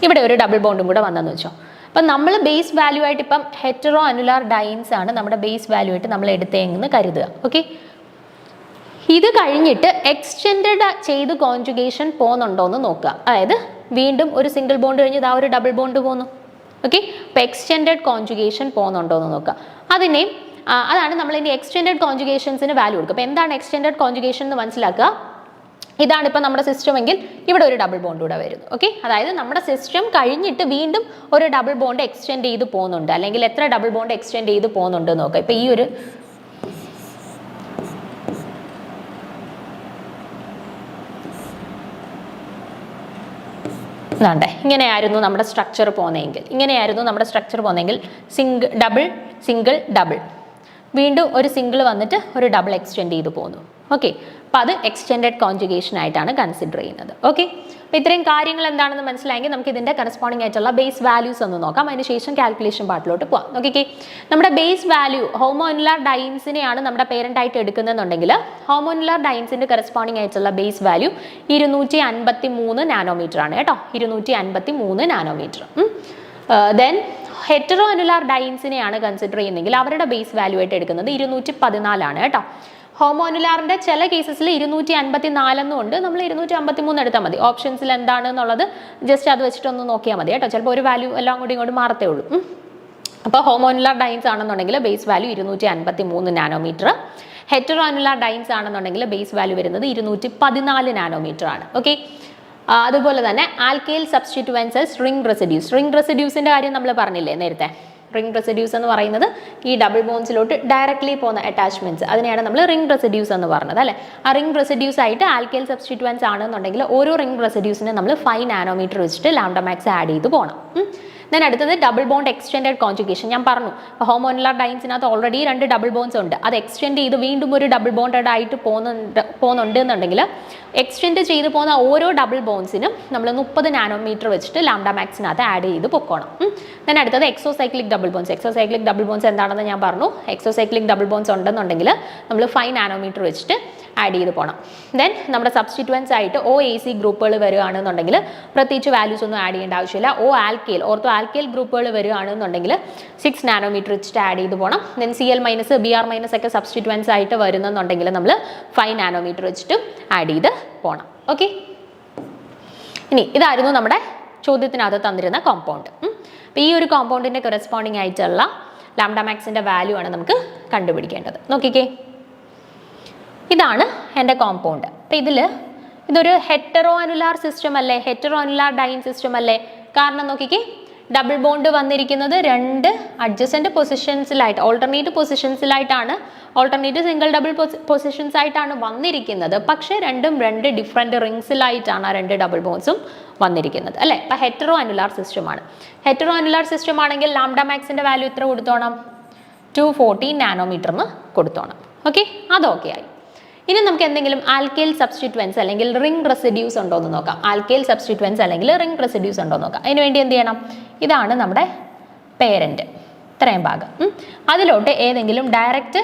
ഇവിടെ ഒരു ഡബിൾ ബോണ്ടും കൂടെ വന്നെന്ന് വെച്ചോ. അപ്പം നമ്മൾ ബേസ് വാല്യൂ ആയിട്ട് ഇപ്പം ഹെറ്ററോ അനുലാർ ഡൈൻസ് ആണ് നമ്മുടെ ബേസ് വാല്യൂ ആയിട്ട് നമ്മൾ എടുത്തേന്ന് കരുതുക. ഓക്കെ, ഇത് കഴിഞ്ഞിട്ട് എക്സ്റ്റെൻഡ് ചെയ്ത് കോൺജുഗേഷൻ പോകുന്നുണ്ടോ എന്ന് നോക്കുക. അതായത് വീണ്ടും ഒരു സിംഗിൾ ബോണ്ട് കഴിഞ്ഞ് ഇതാ ഒരു ഡബിൾ ബോണ്ട് പോകുന്നു. ഓക്കെ, അപ്പോൾ എക്സ്റ്റെൻഡഡ് കോൺജുഗേഷൻ പോകുന്നുണ്ടോ എന്ന് നോക്കുക. അതാണ് നമ്മൾ ഇനി എക്സ്റ്റെൻഡഡ് കോൺജുഗേഷൻസിന് വാല്യൂ കൊടുക്കുക. അപ്പോൾ എന്താണ് എക്സ്റ്റെൻഡഡ് കോൺജുഗേഷൻ എന്ന് മനസ്സിലാക്കുക. ഇതാണ് ഇപ്പോൾ നമ്മുടെ സിസ്റ്റം എങ്കിൽ ഇവിടെ ഒരു ഡബിൾ ബോണ്ട് കൂടെ വരുന്നു. ഓക്കെ, അതായത് നമ്മുടെ സിസ്റ്റം കഴിഞ്ഞിട്ട് വീണ്ടും ഒരു ഡബിൾ ബോണ്ട് എക്സ്റ്റെൻഡ് ചെയ്ത് പോകുന്നുണ്ട്, അല്ലെങ്കിൽ എത്ര ഡബിൾ ബോണ്ട് എക്സ്റ്റെൻഡ് ചെയ്ത് പോകുന്നുണ്ട് നോക്കുക. ഇപ്പോൾ ഈ ഒരു ഇങ്ങനെയായിരുന്നു നമ്മുടെ സ്ട്രക്ചർ പോകുന്നതെങ്കിൽ സിംഗിൾ ഡബിൾ വീണ്ടും ഒരു സിംഗിൾ വന്നിട്ട് ഒരു ഡബിൾ എക്സ്റ്റെൻഡ് ചെയ്ത് പോകുന്നു. ഓക്കെ, അപ്പോൾ അത് എക്സ്റ്റെൻഡഡ് കോൺജുഗേഷൻ ആയിട്ടാണ് കൺസിഡർ ചെയ്യുന്നത്. ഓക്കെ, അപ്പോൾ ഇത്രയും കാര്യങ്ങൾ എന്താണെന്ന് മനസ്സിലായെങ്കിൽ നമുക്ക് ഇതിൻ്റെ കറസ്പോണ്ടിങ് ആയിട്ടുള്ള ബേസ് വാല്യൂസ് ഒന്ന് നോക്കാം. അതിനുശേഷം കാൽക്കുലേഷൻ പാർട്ടിലോട്ട് പോകാം. നോക്കിക്കേ, നമ്മുടെ ബേസ് വാല്യൂ ഹോമോനുലാർ ഡൈൻസിനെയാണ് നമ്മുടെ പേരൻ്റ് ആയിട്ട് എടുക്കുന്നതെന്നുണ്ടെങ്കിൽ ഹോമോനുലാർ ഡൈൻസിൻ്റെ കറസ്പോണ്ടിങ് ആയിട്ടുള്ള ബേസ് വാല്യൂ 253 നാനോമീറ്റർ ആണ് കേട്ടോ. 253 നാനോമീറ്റർ. ദെൻ ഹെറ്ററോ അനുലാർ ഡൈൻസിനെയാണ് കൺസിഡർ ചെയ്യുന്നതെങ്കിൽ അവരുടെ ബേസ് വാല്യൂ ആയിട്ട് എടുക്കുന്നത് 214 ആണ് കേട്ടോ. ഹോമോനുലാറിൻ്റെ ചില കേസസിൽ 254 എന്നുണ്ട്, നമ്മൾ 253 എടുത്താൽ മതി. ഓപ്ഷൻസിൽ എന്താണെന്നുള്ളത് ജസ്റ്റ് അത് വെച്ചിട്ടൊന്ന് നോക്കിയാൽ മതി കേട്ടോ. ചിലപ്പോൾ ഒരു വാല്യൂ എല്ലാം കൂടി ഇങ്ങോട്ട് മാറത്തേ ഉള്ളൂ. അപ്പോൾ ഹോമോനുലാർ ഡൈൻസ് ആണെന്നുണ്ടെങ്കിൽ base value 253 nanometre. Hetero annular dienes ആണെന്നുണ്ടെങ്കിൽ ബേസ് വാല്യൂ വരുന്നത് 214 നാനോമീറ്റർ ആണ്. ഓക്കെ, അതുപോലെ തന്നെ ആൽക്കൈൽ സബ്സ്റ്റിറ്റ്യുവൻസസ് റിംഗ് റെസിഡ്യൂസിൻ്റെ കാര്യം നമ്മൾ പറഞ്ഞില്ലേ നേരത്തെ. റിംഗ് റെസിഡ്യൂസ് എന്ന് പറയുന്നത് ഈ ഡബിൾ ബോൺസിലോട്ട് ഡയറക്ട്ലി പോകുന്ന അറ്റാച്ച്മെന്റ്സ്, അതിനെയാണ് നമ്മൾ റിംഗ് റെസിഡ്യൂസ് എന്ന് പറഞ്ഞത് അല്ലേ. ആ റിംഗ് റെസിഡ്യൂസ് ആയിട്ട് ആൽക്കൈൽ സബ്സ്റ്റിറ്റ്യുവൻസ് ആണെന്നുണ്ടെങ്കിൽ ഓരോ റിംഗ് റെസിഡ്യൂസിനെ നമ്മൾ 5 നാനോമീറ്റർ വെച്ചിട്ട് ലാംഡ മാക്സ് ആഡ് ചെയ്ത് പോകണം. ദെൻ അടുത്തത് ഡബിൾ ബോണ്ട് എക്സ്റ്റെൻഡഡ് കോൺജുഗേഷൻ. ഞാൻ പറഞ്ഞു ഹോമോനുലാർ ഡൈൻസിനകത്ത് ഓൾറെഡി 2 ഡബിൾ ബോൺസ് ഉണ്ട്. അത് എക്സ്റ്റെൻഡ് ചെയ്ത് വീണ്ടും ഒരു ഡബിൾ ബോണ്ടഡ് ആയിട്ട് പോകുന്നുണ്ട് എന്നുണ്ടെങ്കിൽ എക്സ്റ്റെൻഡ് ചെയ്ത് പോകുന്ന ഓരോ ഡബിൾ ബോൺസിനും നമ്മൾ 30 നാനോമീറ്റർ വെച്ചിട്ട് ലാംഡ മാക്സിനകത്ത് ആഡ് ചെയ്ത് പൊക്കോണം. ദെൻ അടുത്തത് എക്സോസൈക്ലിക് ഡബിൾ ബോൺസ് എന്താണെന്ന് ഞാൻ പറഞ്ഞു. എക്സോസൈക്ലിക് ഡബിൾ ബോൺസ് ഉണ്ടെന്നുണ്ടെങ്കിൽ നമ്മൾ 5 നാനോമീറ്റർ വെച്ചിട്ട് ആഡ് ചെയ്ത് പോകണം. ദെൻ നമ്മുടെ സബ്സ്റ്റിറ്റ്യുവൻസ് ആയിട്ട് OAC ഗ്രൂപ്പുകൾ വരികയാണെന്നുണ്ടെങ്കിൽ പ്രത്യേകിച്ച് വാല്യൂസ് ഒന്നും ആഡ് ചെയ്യേണ്ട ആവശ്യമില്ല. ഓർത്തോ ആൽക്കൈൽ ഗ്രൂപ്പുകൾ വരികയാണെന്നുണ്ടെങ്കിൽ 6 നാനോമീറ്റർ വെച്ചിട്ട് ആഡ് ചെയ്ത് പോകണം. ദെൻ Cl- Br- ഒക്കെ സബ്സ്റ്റിറ്റ്യുവൻസ് ആയിട്ട് വരുന്നെന്നുണ്ടെങ്കിൽ നമ്മൾ 5 നാനോമീറ്റർ വെച്ചിട്ട് ആഡ് ചെയ്ത് പോകണം. ഓക്കെ, ഇനി ഇതായിരുന്നു നമ്മുടെ ചോദ്യത്തിനകത്ത് തന്നിരുന്ന കോമ്പൗണ്ട്. അപ്പോൾ ഈ ഒരു കോമ്പൗണ്ടിൻ്റെ കറസ്പോണ്ടിങ് ആയിട്ടുള്ള ലാംഡ മാക്സിൻ്റെ വാല്യൂ ആണ് നമുക്ക് കണ്ടുപിടിക്കേണ്ടത്. നോക്കിക്കേ, ഇതാണ് എൻ്റെ കോമ്പൗണ്ട്. അപ്പോൾ ഇതൊരു ഹെറ്ററോ അനുലാർ സിസ്റ്റം അല്ലേ, ഹെറ്ററോ അനുലാർ ഡൈൻ സിസ്റ്റം അല്ലേ. കാരണം നോക്കിക്കേ, ഡബിൾ ബോണ്ട് വന്നിരിക്കുന്നത് 2 അഡ്ജസൻറ്റ് പൊസിഷൻസിലായിട്ട്, ഓൾട്ടർനേറ്റ് സിംഗിൾ ഡബിൾ പൊസിഷൻസ് ആയിട്ടാണ് വന്നിരിക്കുന്നത്. പക്ഷേ രണ്ടും 2 ഡിഫറെൻറ്റ് റിങ്സിലായിട്ടാണ് ആ 2 ഡബിൾ ബോൺസും വന്നിരിക്കുന്നത് അല്ലേ. അപ്പോൾ ഹെറ്ററോ അനുലാർ സിസ്റ്റമാണ്. ഹെറ്ററോ അനുലാർ സിസ്റ്റം ആണെങ്കിൽ ലാംഡ മാക്സിൻ്റെ വാല്യൂ എത്ര കൊടുത്തോണം? 214 നാനോമീറ്ററിന് കൊടുത്തോണം. ഓക്കെ, അതൊക്കെ ആയി. ഇനി നമുക്ക് എന്തെങ്കിലും ആൽക്കൈൽ സബ്സ്റ്റിറ്റ്യുവൻസ് അല്ലെങ്കിൽ റിംഗ് റെസിഡ്യൂസ് ഉണ്ടോ എന്ന് നോക്കാം. അതിനുവേണ്ടി എന്ത് ചെയ്യണം? ഇതാണ് നമ്മുടെ പേരൻറ്റ്, ഇത്രയും ഭാഗം. അതിലോട്ട് ഏതെങ്കിലും ഡയറക്റ്റ്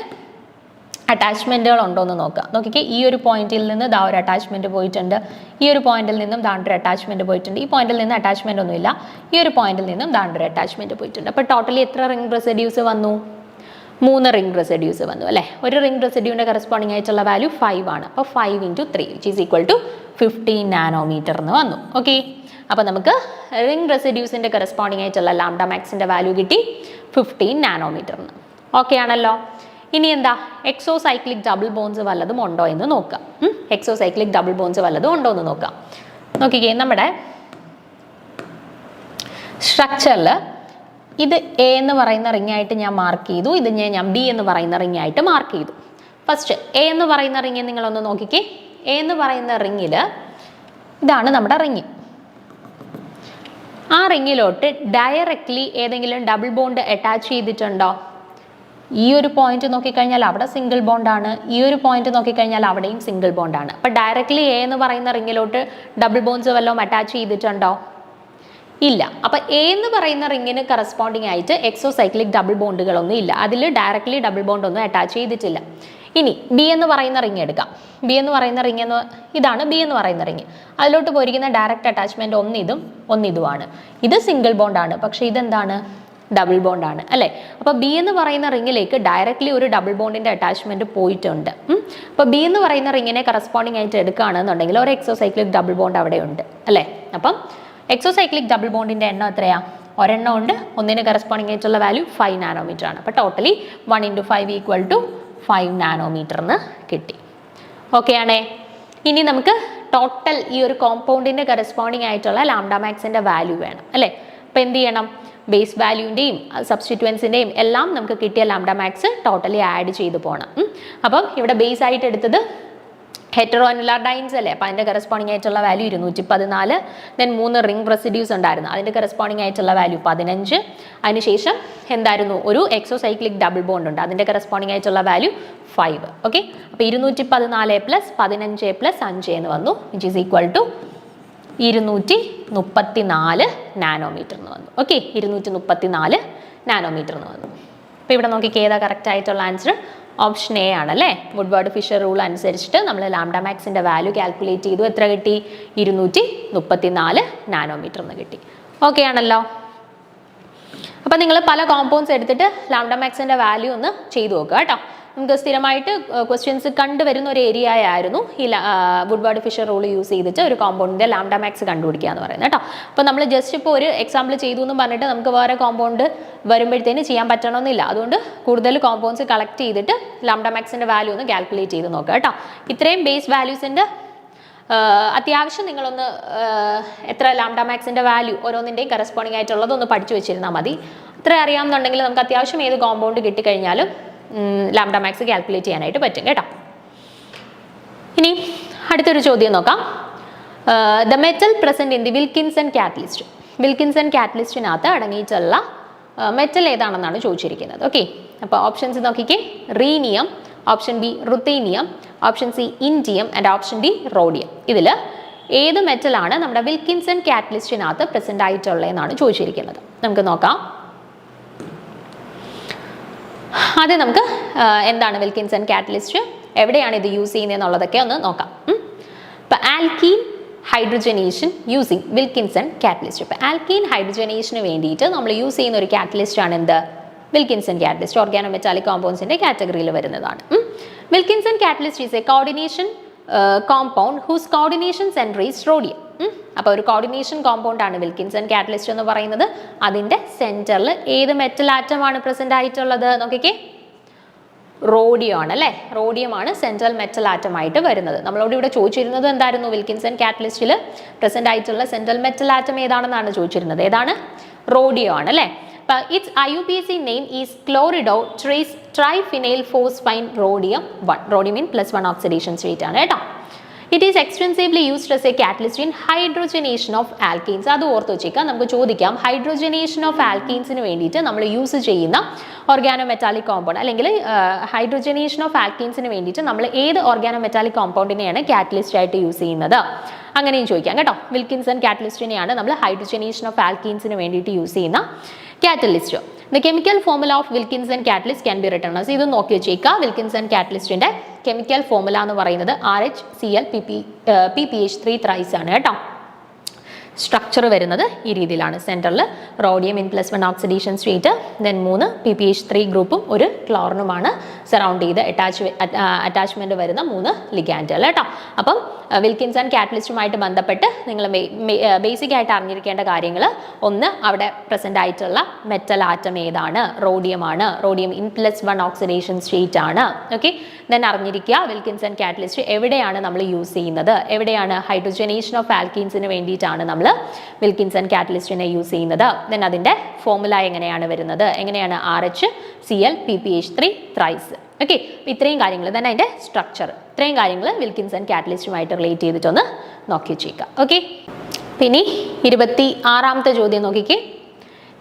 അറ്റാച്ച്മെൻറ്റുകൾ ഉണ്ടോ എന്ന് നോക്കാം. നോക്കിക്കേ, ഈ ഒരു പോയിന്റിൽ നിന്ന് ദാ ഒരു അറ്റാച്ച്മെൻറ്റ് പോയിട്ടുണ്ട്, ഈ ഒരു പോയിന്റിൽ നിന്നും ദാണ്ടൊരു അറ്റാച്ച്മെൻറ്റ് പോയിട്ടുണ്ട്, ഈ പോയിന്റിൽ നിന്ന് അറ്റാച്ച്മെൻറ്റ് ഒന്നുമില്ല, ഈ ഒരു പോയിന്റിൽ നിന്നും ദാണ്ടൊരു അറ്റാച്ച്മെൻറ്റ് പോയിട്ടുണ്ട്. അപ്പോൾ ടോട്ടലി എത്ര റിംഗ് റെസിഡ്യൂസ് വന്നു? 3 റിംഗ് റെസിഡ്യൂസ് വന്നു അല്ലേ. ഒരു റിംഗ് റെസിഡ്യൂവിൻ്റെ കറസ്പോണ്ടിങ് ആയിട്ടുള്ള വാല്യൂ 5 ആണ്. അപ്പോൾ 5 × 3 which is equal to 15 nanometre എന്ന് വന്നു. ഓക്കെ, അപ്പോൾ നമുക്ക് റിംഗ് റെസിഡ്യൂസിൻ്റെ കറസ്പോണ്ടിങ് ആയിട്ടുള്ള ലാംഡ മാക്സിൻ്റെ വാല്യൂ കിട്ടി 15 നാനോമീറ്ററിന്. ഓക്കെ ആണല്ലോ. ഇനി എന്താ, എക്സോസൈക്ലിക് ഡബിൾ ബോൺസ് വല്ലതും ഉണ്ടോ എന്ന് നോക്കാം. നോക്കിക്കേ, നമ്മുടെ സ്ട്രക്ചറിൽ ഇത് എ എന്ന് പറയുന്ന റിംഗ് ആയിട്ട് ഞാൻ മാർക്ക് ചെയ്തു, ഇത് ഞാൻ ബി എന്ന് പറയുന്ന റിംഗ് ആയിട്ട് മാർക്ക് ചെയ്തു. ഫസ്റ്റ് എ എന്ന് പറയുന്ന റിംഗ് നിങ്ങളൊന്ന് നോക്കിക്കേ. എ എന്ന് പറയുന്ന റിങ്ങിൽ ഇതാണ് നമ്മുടെ റിങ്. ആ റിങ്ങിലോട്ട് ഡയറക്റ്റ്ലി ഏതെങ്കിലും ഡബിൾ ബോണ്ട് അറ്റാച്ച് ചെയ്തിട്ടുണ്ടോ? ഈ ഒരു പോയിന്റ് നോക്കിക്കഴിഞ്ഞാൽ അവിടെ സിംഗിൾ ബോണ്ടാണ്, ഈ ഒരു പോയിന്റ് നോക്കിക്കഴിഞ്ഞാൽ അവിടെയും സിംഗിൾ ബോണ്ടാണ്. അപ്പം ഡയറക്റ്റ്ലി എ എന്ന് പറയുന്ന റിങ്ങിലോട്ട് ഡബിൾ ബോൺസ് വല്ലതും അറ്റാച്ച് ചെയ്തിട്ടുണ്ടോ? ഇല്ല. അപ്പം എ എന്ന് പറയുന്ന റിങ്ങിന് കറസ്പോണ്ടിങ് ആയിട്ട് എക്സോസൈക്ലിക് ഡബിൾ ബോണ്ടുകളൊന്നും ഇല്ല, അതിൽ ഡയറക്റ്റ്ലി ഡബിൾ ബോണ്ട് ഒന്നും അറ്റാച്ച് ചെയ്തിട്ടില്ല. ഇനി ബി എന്ന് പറയുന്ന റിങ് എടുക്കാം. ബി എന്ന് പറയുന്ന റിങ് ഇതാണ് ബി എന്ന് പറയുന്ന റിങ്. അതിലോട്ട് പോയിരിക്കുന്ന ഡയറക്റ്റ് അറ്റാച്ച്മെൻറ്റ് ഒന്നിതുമാണ്. ഇത് സിംഗിൾ ബോണ്ടാണ്, പക്ഷേ ഇതെന്താണ്? ഡബിൾ ബോണ്ട് ആണ് അല്ലേ. അപ്പോൾ ബി എന്ന് പറയുന്ന റിങ്ങിലേക്ക് ഡയറക്റ്റ്ലി ഒരു ഡബിൾ ബോണ്ടിന്റെ അറ്റാച്ച്മെന്റ് പോയിട്ടുണ്ട്. അപ്പോൾ ബി എന്ന് പറയുന്ന റിങ്ങിനെ കറസ്പോണ്ടിങ് ആയിട്ട് എടുക്കുകയാണെന്നുണ്ടെങ്കിൽ ഒരു എക്സോസൈക്ലിക് ഡബിൾ ബോണ്ട് അവിടെ ഉണ്ട് അല്ലേ. അപ്പം എക്സോസൈക്ലിക് ഡബിൾ ബോണ്ടിന്റെ എണ്ണം എത്രയാ? ഒരെണ്ണം ഉണ്ട്. ഒന്നിന് കറസ്പോണ്ടിങ് ആയിട്ടുള്ള വാല്യൂ 5 നാനോമീറ്റർ ആണ്. അപ്പോൾ ടോട്ടലി 1 × 5 = 5 നാനോമീറ്ററിന് കിട്ടി. ഓക്കെ ആണേ. ഇനി നമുക്ക് ടോട്ടൽ ഈ ഒരു കോമ്പൗണ്ടിന്റെ കറസ്പോണ്ടിങ് ആയിട്ടുള്ള ലാംഡ മാക്സിന്റെ വാല്യൂ വേണം അല്ലേ. അപ്പോൾ എന്ത് ചെയ്യണം? ബേസ് വാല്യൂവിൻ്റെയും സബ്സ്റ്റിറ്റ്യുവൻസിൻ്റെയും എല്ലാം നമുക്ക് കിട്ടിയ ലാംഡ മാക്സ് ടോട്ടലി ആഡ് ചെയ്ത് പോകണം. അപ്പം ഇവിടെ ബേസ് ആയിട്ട് എടുത്തത് ഹെറ്ററോ അനുലാർ ഡൈൻസ് അല്ലേ. അപ്പോൾ അതിൻ്റെ കറസ്പോണ്ടിങ് ആയിട്ടുള്ള വാല്യൂ 214. ദെൻ 3 റിംഗ് റെസിഡ്യൂസ് ഉണ്ടായിരുന്നു, അതിൻ്റെ കറസ്പോണ്ടിങ് ആയിട്ടുള്ള വാല്യൂ 15. അതിനുശേഷം എന്തായിരുന്നു? ഒരു എക്സോസൈക്ലിക് ഡബിൾ ബോണ്ട് ഉണ്ട്, അതിൻ്റെ കറസ്പോണ്ടിങ് ആയിട്ടുള്ള വാല്യൂ 5. ഓക്കെ. അപ്പോൾ 214 + 15 + 5 എന്ന് വന്നു, which is equal to 234 nanometre എന്ന് വന്നു. ഓക്കെ, 234 നാനോമീറ്റർ എന്ന് വന്നു. അപ്പോൾ ഇവിടെ നോക്കിക്ക് ഏതാ കറക്റ്റ് ആയിട്ടുള്ള ആൻസർ? ഓപ്ഷൻ എ ആണല്ലേ. വുഡ്വാർഡ് ഫിഷർ റൂൾ അനുസരിച്ചിട്ട് നമ്മൾ ലാംഡ മാക്സിൻ്റെ വാല്യൂ കാൽക്കുലേറ്റ് ചെയ്തു. എത്ര കിട്ടി? 234 നാനോമീറ്റർ എന്ന് കിട്ടി. ഓക്കെ ആണല്ലോ. അപ്പോൾ നിങ്ങൾ പല കോമ്പൗണ്ട്സ് എടുത്തിട്ട് ലാംഡ മാക്സിൻ്റെ വാല്യൂ ഒന്ന് ചെയ്തു നോക്കുക കേട്ടോ. നമുക്ക് സ്ഥിരമായിട്ട് ക്വസ്റ്റ്യൻസ് കണ്ടുവരുന്ന ഒരു ഏരിയ ആയിരുന്നു ഈ വുഡ്വാർഡ് ഫിഷർ റൂൾ യൂസ് ചെയ്തിട്ട് ഒരു കോമ്പൗണ്ടിൻ്റെ ലാംഡ മാക്സ് കണ്ടുപിടിക്കുക എന്ന് പറയുന്നത് കേട്ടോ. അപ്പോൾ നമ്മൾ ജസ്റ്റ് ഇപ്പോൾ ഒരു എക്സാമ്പിൾ ചെയ്തു എന്ന് പറഞ്ഞിട്ട് നമുക്ക് വേറെ കോമ്പൗണ്ട് വരുമ്പോഴത്തേന് ചെയ്യാൻ പറ്റണമെന്നില്ല. അതുകൊണ്ട് കൂടുതൽ കോമ്പൗണ്ട്സ് കളക്ട് ചെയ്തിട്ട് ലാംഡ മാക്സിൻ്റെ വാല്യൂ ഒന്ന് കാൽക്കുലേറ്റ് ചെയ്ത് നോക്കുക കേട്ടോ. ഇത്രയും ബേസ് വാല്യൂസിൻ്റെ അത്യാവശ്യം നിങ്ങളൊന്ന് എത്ര ലാംഡ മാക്സിൻ്റെ വാല്യൂ ഓരോന്നിൻ്റെയും കറസ്പോണ്ടിങ് ആയിട്ടുള്ളതൊന്ന് പഠിച്ചു വെച്ചിരുന്നാൽ മതി. ഇത്ര അറിയാമെന്നുണ്ടെങ്കിൽ നമുക്ക് അത്യാവശ്യം ഏത് കോമ്പൗണ്ട് കിട്ടിക്കഴിഞ്ഞാലും ലാംഡ മാക്സ് കാൽക്കുലേറ്റ് ചെയ്യാനായിട്ട് പറ്റും കേട്ടോ. ഇനി അടുത്തൊരു ചോദ്യം നോക്കാം. The metal present in the Wilkinson catalyst. Wilkinson കാറ്റലിസ്റ്റിനകത്ത് അടങ്ങിയിട്ടുള്ള മെറ്റൽ ഏതാണെന്നാണ് ചോദിച്ചിരിക്കുന്നത്. ഓക്കെ, അപ്പോൾ ഓപ്ഷൻസ് നോക്കിക്കേ. Rhenium, option B ruthenium, option C indium and option D rhodium. ഇതിൽ ഏത് മെറ്റലാണ് നമ്മുടെ വിൽക്കിൻസൺ കാറ്റലിസ്റ്റിനകത്ത് പ്രസന്റ് ആയിട്ടുള്ളതെന്നാണ് ചോദിച്ചിരിക്കുന്നത്. നമുക്ക് നോക്കാം. ആദ്യം നമുക്ക് എന്താണ് വിൽക്കിൻസൺ കാറ്റലിസ്റ്റ്, എവിടെയാണ് ഇത് യൂസ് ചെയ്യുന്നത് എന്നുള്ളതൊക്കെ ഒന്ന് നോക്കാം. ഇപ്പോൾ alkene hydrogenation using Wilkinson catalyst. ഇപ്പോൾ ആൽക്കീൻ ഹൈഡ്രജനേഷന് വേണ്ടിയിട്ട് നമ്മൾ യൂസ് ചെയ്യുന്ന ഒരു കാറ്റലിസ്റ്റ് ആണ് എന്ത്? Wilkinson catalyst. ഓർഗാനോ മെറ്റാലിക് കോമ്പൗണ്ട്സിന്റെ കാറ്റഗറിയിൽ വരുന്നതാണ്. Wilkinson catalyst is a coordination compound whose coordination centre is rhodium. അപ്പോൾ ഒരു കോർഡിനേഷൻ കോമ്പൗണ്ട് ആണ് വിൽക്കിൻസൺ കാറ്റലിസ്റ്റ് എന്ന് പറയുന്നത്. അതിൻ്റെ സെന്ററിൽ ഏത് മെറ്റൽ ആറ്റമാണ് പ്രസന്റ് ആയിട്ടുള്ളത്? നോക്കിക്കേ, റോഡിയം ആണ് അല്ലേ. റോഡിയമാണ് സെൻട്രൽ മെറ്റൽ ആറ്റം ആയിട്ട് വരുന്നത്. നമ്മളോട് ഇവിടെ ചോദിച്ചിരുന്നത് എന്തായിരുന്നു? വിൽക്കിൻസൺ കാറ്റലിസ്റ്റിൽ പ്രസന്റ് ആയിട്ടുള്ള സെൻട്രൽ മെറ്റൽ ആറ്റം ഏതാണെന്നാണ് ചോദിച്ചിരുന്നത്. ഏതാണ്? റോഡിയം ആണ് അല്ലേ. Its IUPAC name is chlorido triphenyl phosphine rhodium 1. Rhodium in +1 oxidation state ആണ് കേട്ടോ. It is extensively used as a catalyst in hydrogenation of alkenes. അത് ഓർത്ത് വെച്ചേക്കാം. നമുക്ക് ചോദിക്കാം, ഹൈഡ്രോജനേഷൻ ഓഫ് ആൽക്കീൻസിന് വേണ്ടിയിട്ട് നമ്മൾ യൂസ് ചെയ്യുന്ന ഓർഗാനോ മെറ്റാലിക് കോമ്പൗണ്ട് അല്ലെങ്കിൽ ഹൈഡ്രോജനേഷൻ ഓഫ് ആൽക്കീൻസിന് വേണ്ടിയിട്ട് നമ്മൾ ഏത് ഓർഗാനോ മെറ്റാലിക് കോമ്പൗണ്ടിനെയാണ് കാറ്റലിസ്റ്റ് ആയിട്ട് യൂസ് ചെയ്യുന്നത്? അങ്ങനെയും ചോദിക്കാം കേട്ടോ. വിൽക്കിൻസൺ കാറ്റലിസ്റ്റിനെയാണ് നമ്മൾ ഹൈഡ്രോജനേഷൻ ഓഫ് ആൽക്കീൻസിന് വേണ്ടിയിട്ട് യൂസ് ചെയ്യുന്ന catalyst. The chemical formula of Wilkinson catalyst can be written as. ഇത് നോക്കി വെച്ചേക്കാം. വിൽക്കിൻസൺ കാറ്റലിസ്റ്റിന്റെ കെമിക്കൽ ഫോർമുല എന്ന് പറയുന്നത് RHCl PPH3 ത്രൈസ് ആണ് കേട്ടോ. സ്ട്രക്ചർ വരുന്നത് ഈ രീതിയിലാണ്. സെൻറ്ററിൽ rhodium in +1 oxidation state, then 3 PPH3 ഗ്രൂപ്പും ഒരു ക്ലോറിനുമാണ് സറൗണ്ട് ചെയ്ത് അറ്റാച്ച്മെന്റ് വരുന്ന 3 ലിഗാൻഡുകൾ കേട്ടോ. അപ്പം വിൽക്കിൻസൺ കാറ്റലിസ്റ്റുമായിട്ട് ബന്ധപ്പെട്ട് നിങ്ങൾ ബേസിക് ആയിട്ട് അറിഞ്ഞിരിക്കേണ്ട കാര്യങ്ങൾ, ഒന്ന് അവിടെ പ്രസന്റ് ആയിട്ടുള്ള മെറ്റൽ ആറ്റം ഏതാണ്? റോഡിയം ആണ്. റോഡിയം ഇൻ +1 ഓക്സിഡേഷൻ സ്റ്റേറ്റ് ആണ്. ഓക്കെ, ദെൻ അറിഞ്ഞിരിക്കുക വിൽക്കിൻസൺ കാറ്റലിസ്റ്റ് എവിടെയാണ് നമ്മൾ യൂസ് ചെയ്യുന്നത്? എവിടെയാണ്? ഹൈഡ്രോജനേഷൻ ഓഫ് ആൽക്കീൻസിന് വേണ്ടിയിട്ടാണ് നമ്മൾ വിൽക്കിൻസൺ കാറ്റലിസ്റ്റിനെ യൂസ് ചെയ്യുന്നത്. ദെൻ അതിൻ്റെ ഫോർമുല എങ്ങനെയാണ് വരുന്നത്? എങ്ങനെയാണ്? RHCl PPH3 thrice. ഓക്കെ, ഇത്രയും കാര്യങ്ങൾ തന്നെ അതിൻ്റെ സ്ട്രക്ചർ, ഇത്രയും കാര്യങ്ങൾ വിൽക്കിൻസൺ കാറ്റലിസ്റ്റുമായിട്ട് റിലേറ്റ് ചെയ്തിട്ടൊന്ന് നോക്കി വെച്ചേക്കാം. ഓക്കെ, പിന്നെ 26ാമത്തെ ചോദ്യം നോക്കിക്കേ.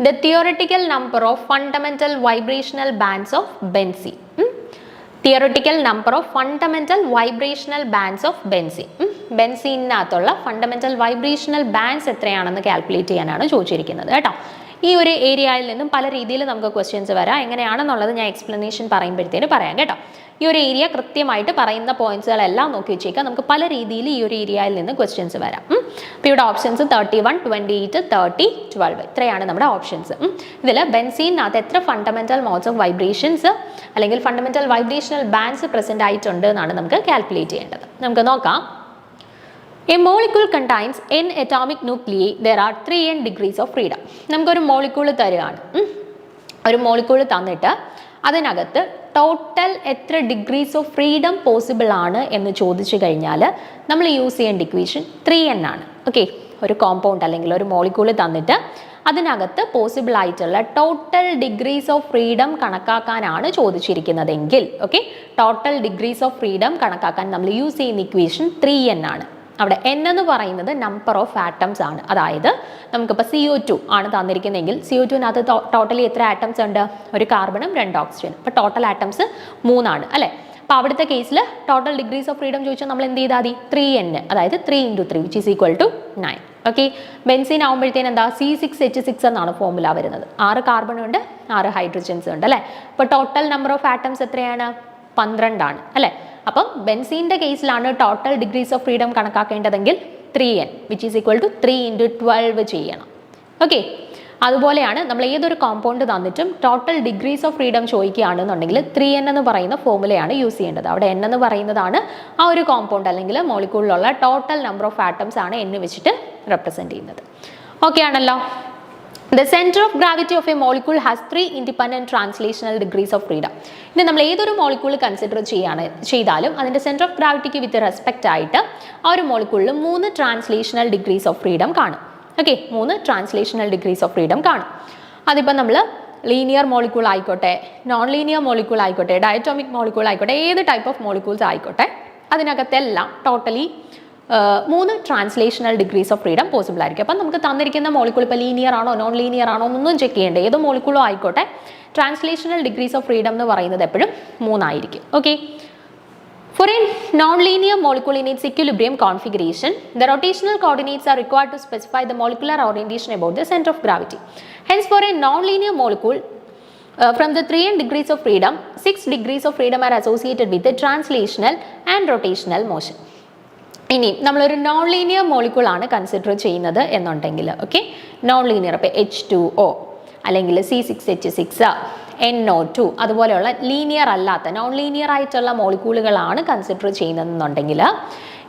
The theoretical number of fundamental vibrational bands of benzene. Theoretical number of fundamental vibrational bands of benzene. ബെൻസീനകത്തുള്ള ഫണ്ടമെന്റൽ വൈബ്രേഷണൽ ബാൻഡ്സ് എത്രയാണെന്ന് കാൽക്കുലേറ്റ് ചെയ്യാനാണ് ചോദിച്ചിരിക്കുന്നത് കേട്ടോ. ഈ ഒരു ഏരിയയിൽ നിന്നും പല രീതിയിൽ നമുക്ക് ക്വസ്റ്റ്യൻസ് വരാം. എങ്ങനെയാണെന്നുള്ളത് ഞാൻ എക്സ്പ്ലനേഷൻ പറയുമ്പോഴത്തേന് പറയാം കേട്ടോ. ഈ ഒരു ഏരിയ കൃത്യമായിട്ട് പറയുന്ന പോയിന്റ്സുകളെല്ലാം നോക്കി വെച്ചേക്കാം. നമുക്ക് പല രീതിയിൽ ഈ ഒരു ഏരിയയിൽ നിന്ന് ക്വസ്റ്റ്യൻസ് വരാം. അപ്പോൾ ഇവിടെ ഓപ്ഷൻസ് 31, 28, 30, 12 ഇത്രയാണ് നമ്മുടെ ഓപ്ഷൻസ്. ഇതിൽ ബെൻസീനകത്ത് എത്ര ഫണ്ടമെന്റൽ മോഡ്സ് ഓഫ് വൈബ്രേഷൻസ് അല്ലെങ്കിൽ ഫണ്ടമെന്റൽ വൈബ്രേഷണൽ ബാൻഡ്സ് പ്രസന്റ് ആയിട്ടുണ്ട് എന്നാണ് നമുക്ക് കാൽക്കുലേറ്റ് ചെയ്യേണ്ടത്. നമുക്ക് നോക്കാം. A molecule contains n atomic nuclei. There are 3n degrees of freedom. നമുക്കൊരു മോളിക്യൂൾ തരുകയാണ്. ഒരു മോളിക്യൂൾ തന്നിട്ട് അതിനകത്ത് ടോട്ടൽ എത്ര ഡിഗ്രീസ് ഓഫ് ഫ്രീഡം പോസിബിൾ ആണ് എന്ന് ചോദിച്ചു കഴിഞ്ഞാൽ നമ്മൾ യൂസ് ചെയ്യേണ്ട ഇക്വേഷൻ 3n ആണ്. ഓക്കെ, ഒരു കോമ്പൗണ്ട് അല്ലെങ്കിൽ ഒരു മോളിക്യൂൾ തന്നിട്ട് അതിനകത്ത് പോസിബിൾ ആയിട്ടുള്ള ടോട്ടൽ ഡിഗ്രീസ് ഓഫ് ഫ്രീഡം കണക്കാക്കാനാണ് ചോദിച്ചിരിക്കുന്നതെങ്കിൽ okay, total degrees of freedom കണക്കാക്കാൻ നമ്മൾ യൂസ് ചെയ്യുന്ന ഇക്വേഷൻ 3n ആണ്. അവിടെ n എന്ന് പറയുന്നത് നമ്പർ ഓഫ് ആറ്റംസ് ആണ്. അതായത് നമുക്കിപ്പോൾ CO2 ആണ് തന്നിരിക്കുന്നതെങ്കിൽ CO2നകത്ത് ടോട്ടലി എത്ര ആറ്റംസ് ഉണ്ട്? ഒരു കാർബണും 2 ഓക്സിജനും. അപ്പോൾ ടോട്ടൽ ആറ്റംസ് 3 ആണ് അല്ലേ. അപ്പോൾ അവിടുത്തെ കേസിൽ ടോട്ടൽ ഡിഗ്രീസ് ഓഫ് ഫ്രീഡം ചോദിച്ചാൽ നമ്മൾ എന്ത് ചെയ്താൽ മതി? 3n, അതായത് 3 × 3 which is equal to 9. Okay, benzene ആകുമ്പോഴത്തേന് എന്താ? C6H6 എന്നാണ് ഫോർമുല വരുന്നത്. 6 കാർബണും ഉണ്ട്, 6 ഹൈഡ്രജൻസും ഉണ്ട് അല്ലേ. അപ്പോൾ ടോട്ടൽ നമ്പർ ഓഫ് ആറ്റംസ് എത്രയാണ്? 12 ആണ് അല്ലേ. അപ്പം ബെൻസീൻ്റെ കേസിലാണ് ടോട്ടൽ ഡിഗ്രീസ് ഓഫ് ഫ്രീഡം കണക്കാക്കേണ്ടതെങ്കിൽ 3n which is equal to 3 × 12 ചെയ്യണം. ഓക്കെ, അതുപോലെയാണ് നമ്മൾ ഏതൊരു കോമ്പൗണ്ട് തന്നിട്ടും ടോട്ടൽ ഡിഗ്രീസ് ഓഫ് ഫ്രീഡം ചോദിക്കുകയാണെന്നുണ്ടെങ്കിൽ 3n എന്ന് പറയുന്ന ഫോർമുലയാണ് യൂസ് ചെയ്യേണ്ടത്. അവിടെ n എന്ന് പറയുന്നതാണ് ആ ഒരു കോമ്പൗണ്ട് അല്ലെങ്കിൽ മോളിക്യൂളിലുള്ള ടോട്ടൽ നമ്പർ ഓഫ് ആറ്റംസ് ആണ് n വെച്ചിട്ട് റെപ്രസെൻറ്റ് ചെയ്യുന്നത്. ഓക്കെ ആണല്ലോ. The center of gravity of a molecule has 3 independent translational degrees of freedom. ഇനി നമ്മൾ ഏതൊരു മോളിക്യൂൾ കൺസിഡർ ചെയ്താലും അതിൻ്റെ സെൻറ്റർ ഓഫ് ഗ്രാവിറ്റിക്ക് വിത്ത് റെസ്പെക്റ്റ് ആയിട്ട് ആ ഒരു മോളിക്യൂളിൽ 3 ട്രാൻസ്ലേഷണൽ ഡിഗ്രീസ് ഓഫ് ഫ്രീഡം കാണും. Okay, 3 translational degrees of freedom കാണും. അതിപ്പോൾ നമ്മൾ ലീനിയർ മോളിക്യൂൾ ആയിക്കോട്ടെ, നോൺ ലീനിയർ മോളിക്യൂൾ ആയിക്കോട്ടെ, ഡയറ്റോമിക് മോളിക്യൂൾ ആയിക്കോട്ടെ, ഏത് ടൈപ്പ് ഓഫ് മോളിക്യൂൾസ് ആയിക്കോട്ടെ, അതിനകത്തെല്ലാം totally 3 translational degrees of freedom possible ആയിരിക്കും. അപ്പം നമുക്ക് തന്നിരിക്കുന്ന മോളിക്യൂൾ ഇപ്പോൾ ലീനിയർ ആണോ നോൺ ലീനിയർ ആണോ ഒന്നും ചെക്ക് ചെയ്യേണ്ട, ഏത് മോളിക്യൂളോ ആയിക്കോട്ടെ ട്രാൻസ്ലേഷണൽ ഡിഗ്രീസ് ഓഫ് ഫ്രീഡം എന്ന് പറയുന്നത് എപ്പോഴും 3 ആയിരിക്കും. Okay, for a non-linear molecule in its equilibrium configuration, the rotational coordinates are required to specify the molecular orientation about the center of gravity. Hence, for a non-linear molecule, from the 3n degrees of freedom, 6 degrees of freedom are associated with the translational and rotational motion. ഇനി നമ്മളൊരു non linear molecule ആണ് consider ചെയ്യുന്നത് എന്നുണ്ടെങ്കിൽ okay, non linear ഇപ്പോൾ H2O അല്ലെങ്കിൽ C6H6, NO2 അതുപോലെയുള്ള linear അല്ലാത്ത non linear ആയിട്ടുള്ള മോളിക്യൂളുകളാണ് കൺസിഡർ ചെയ്യുന്നതെന്നുണ്ടെങ്കിൽ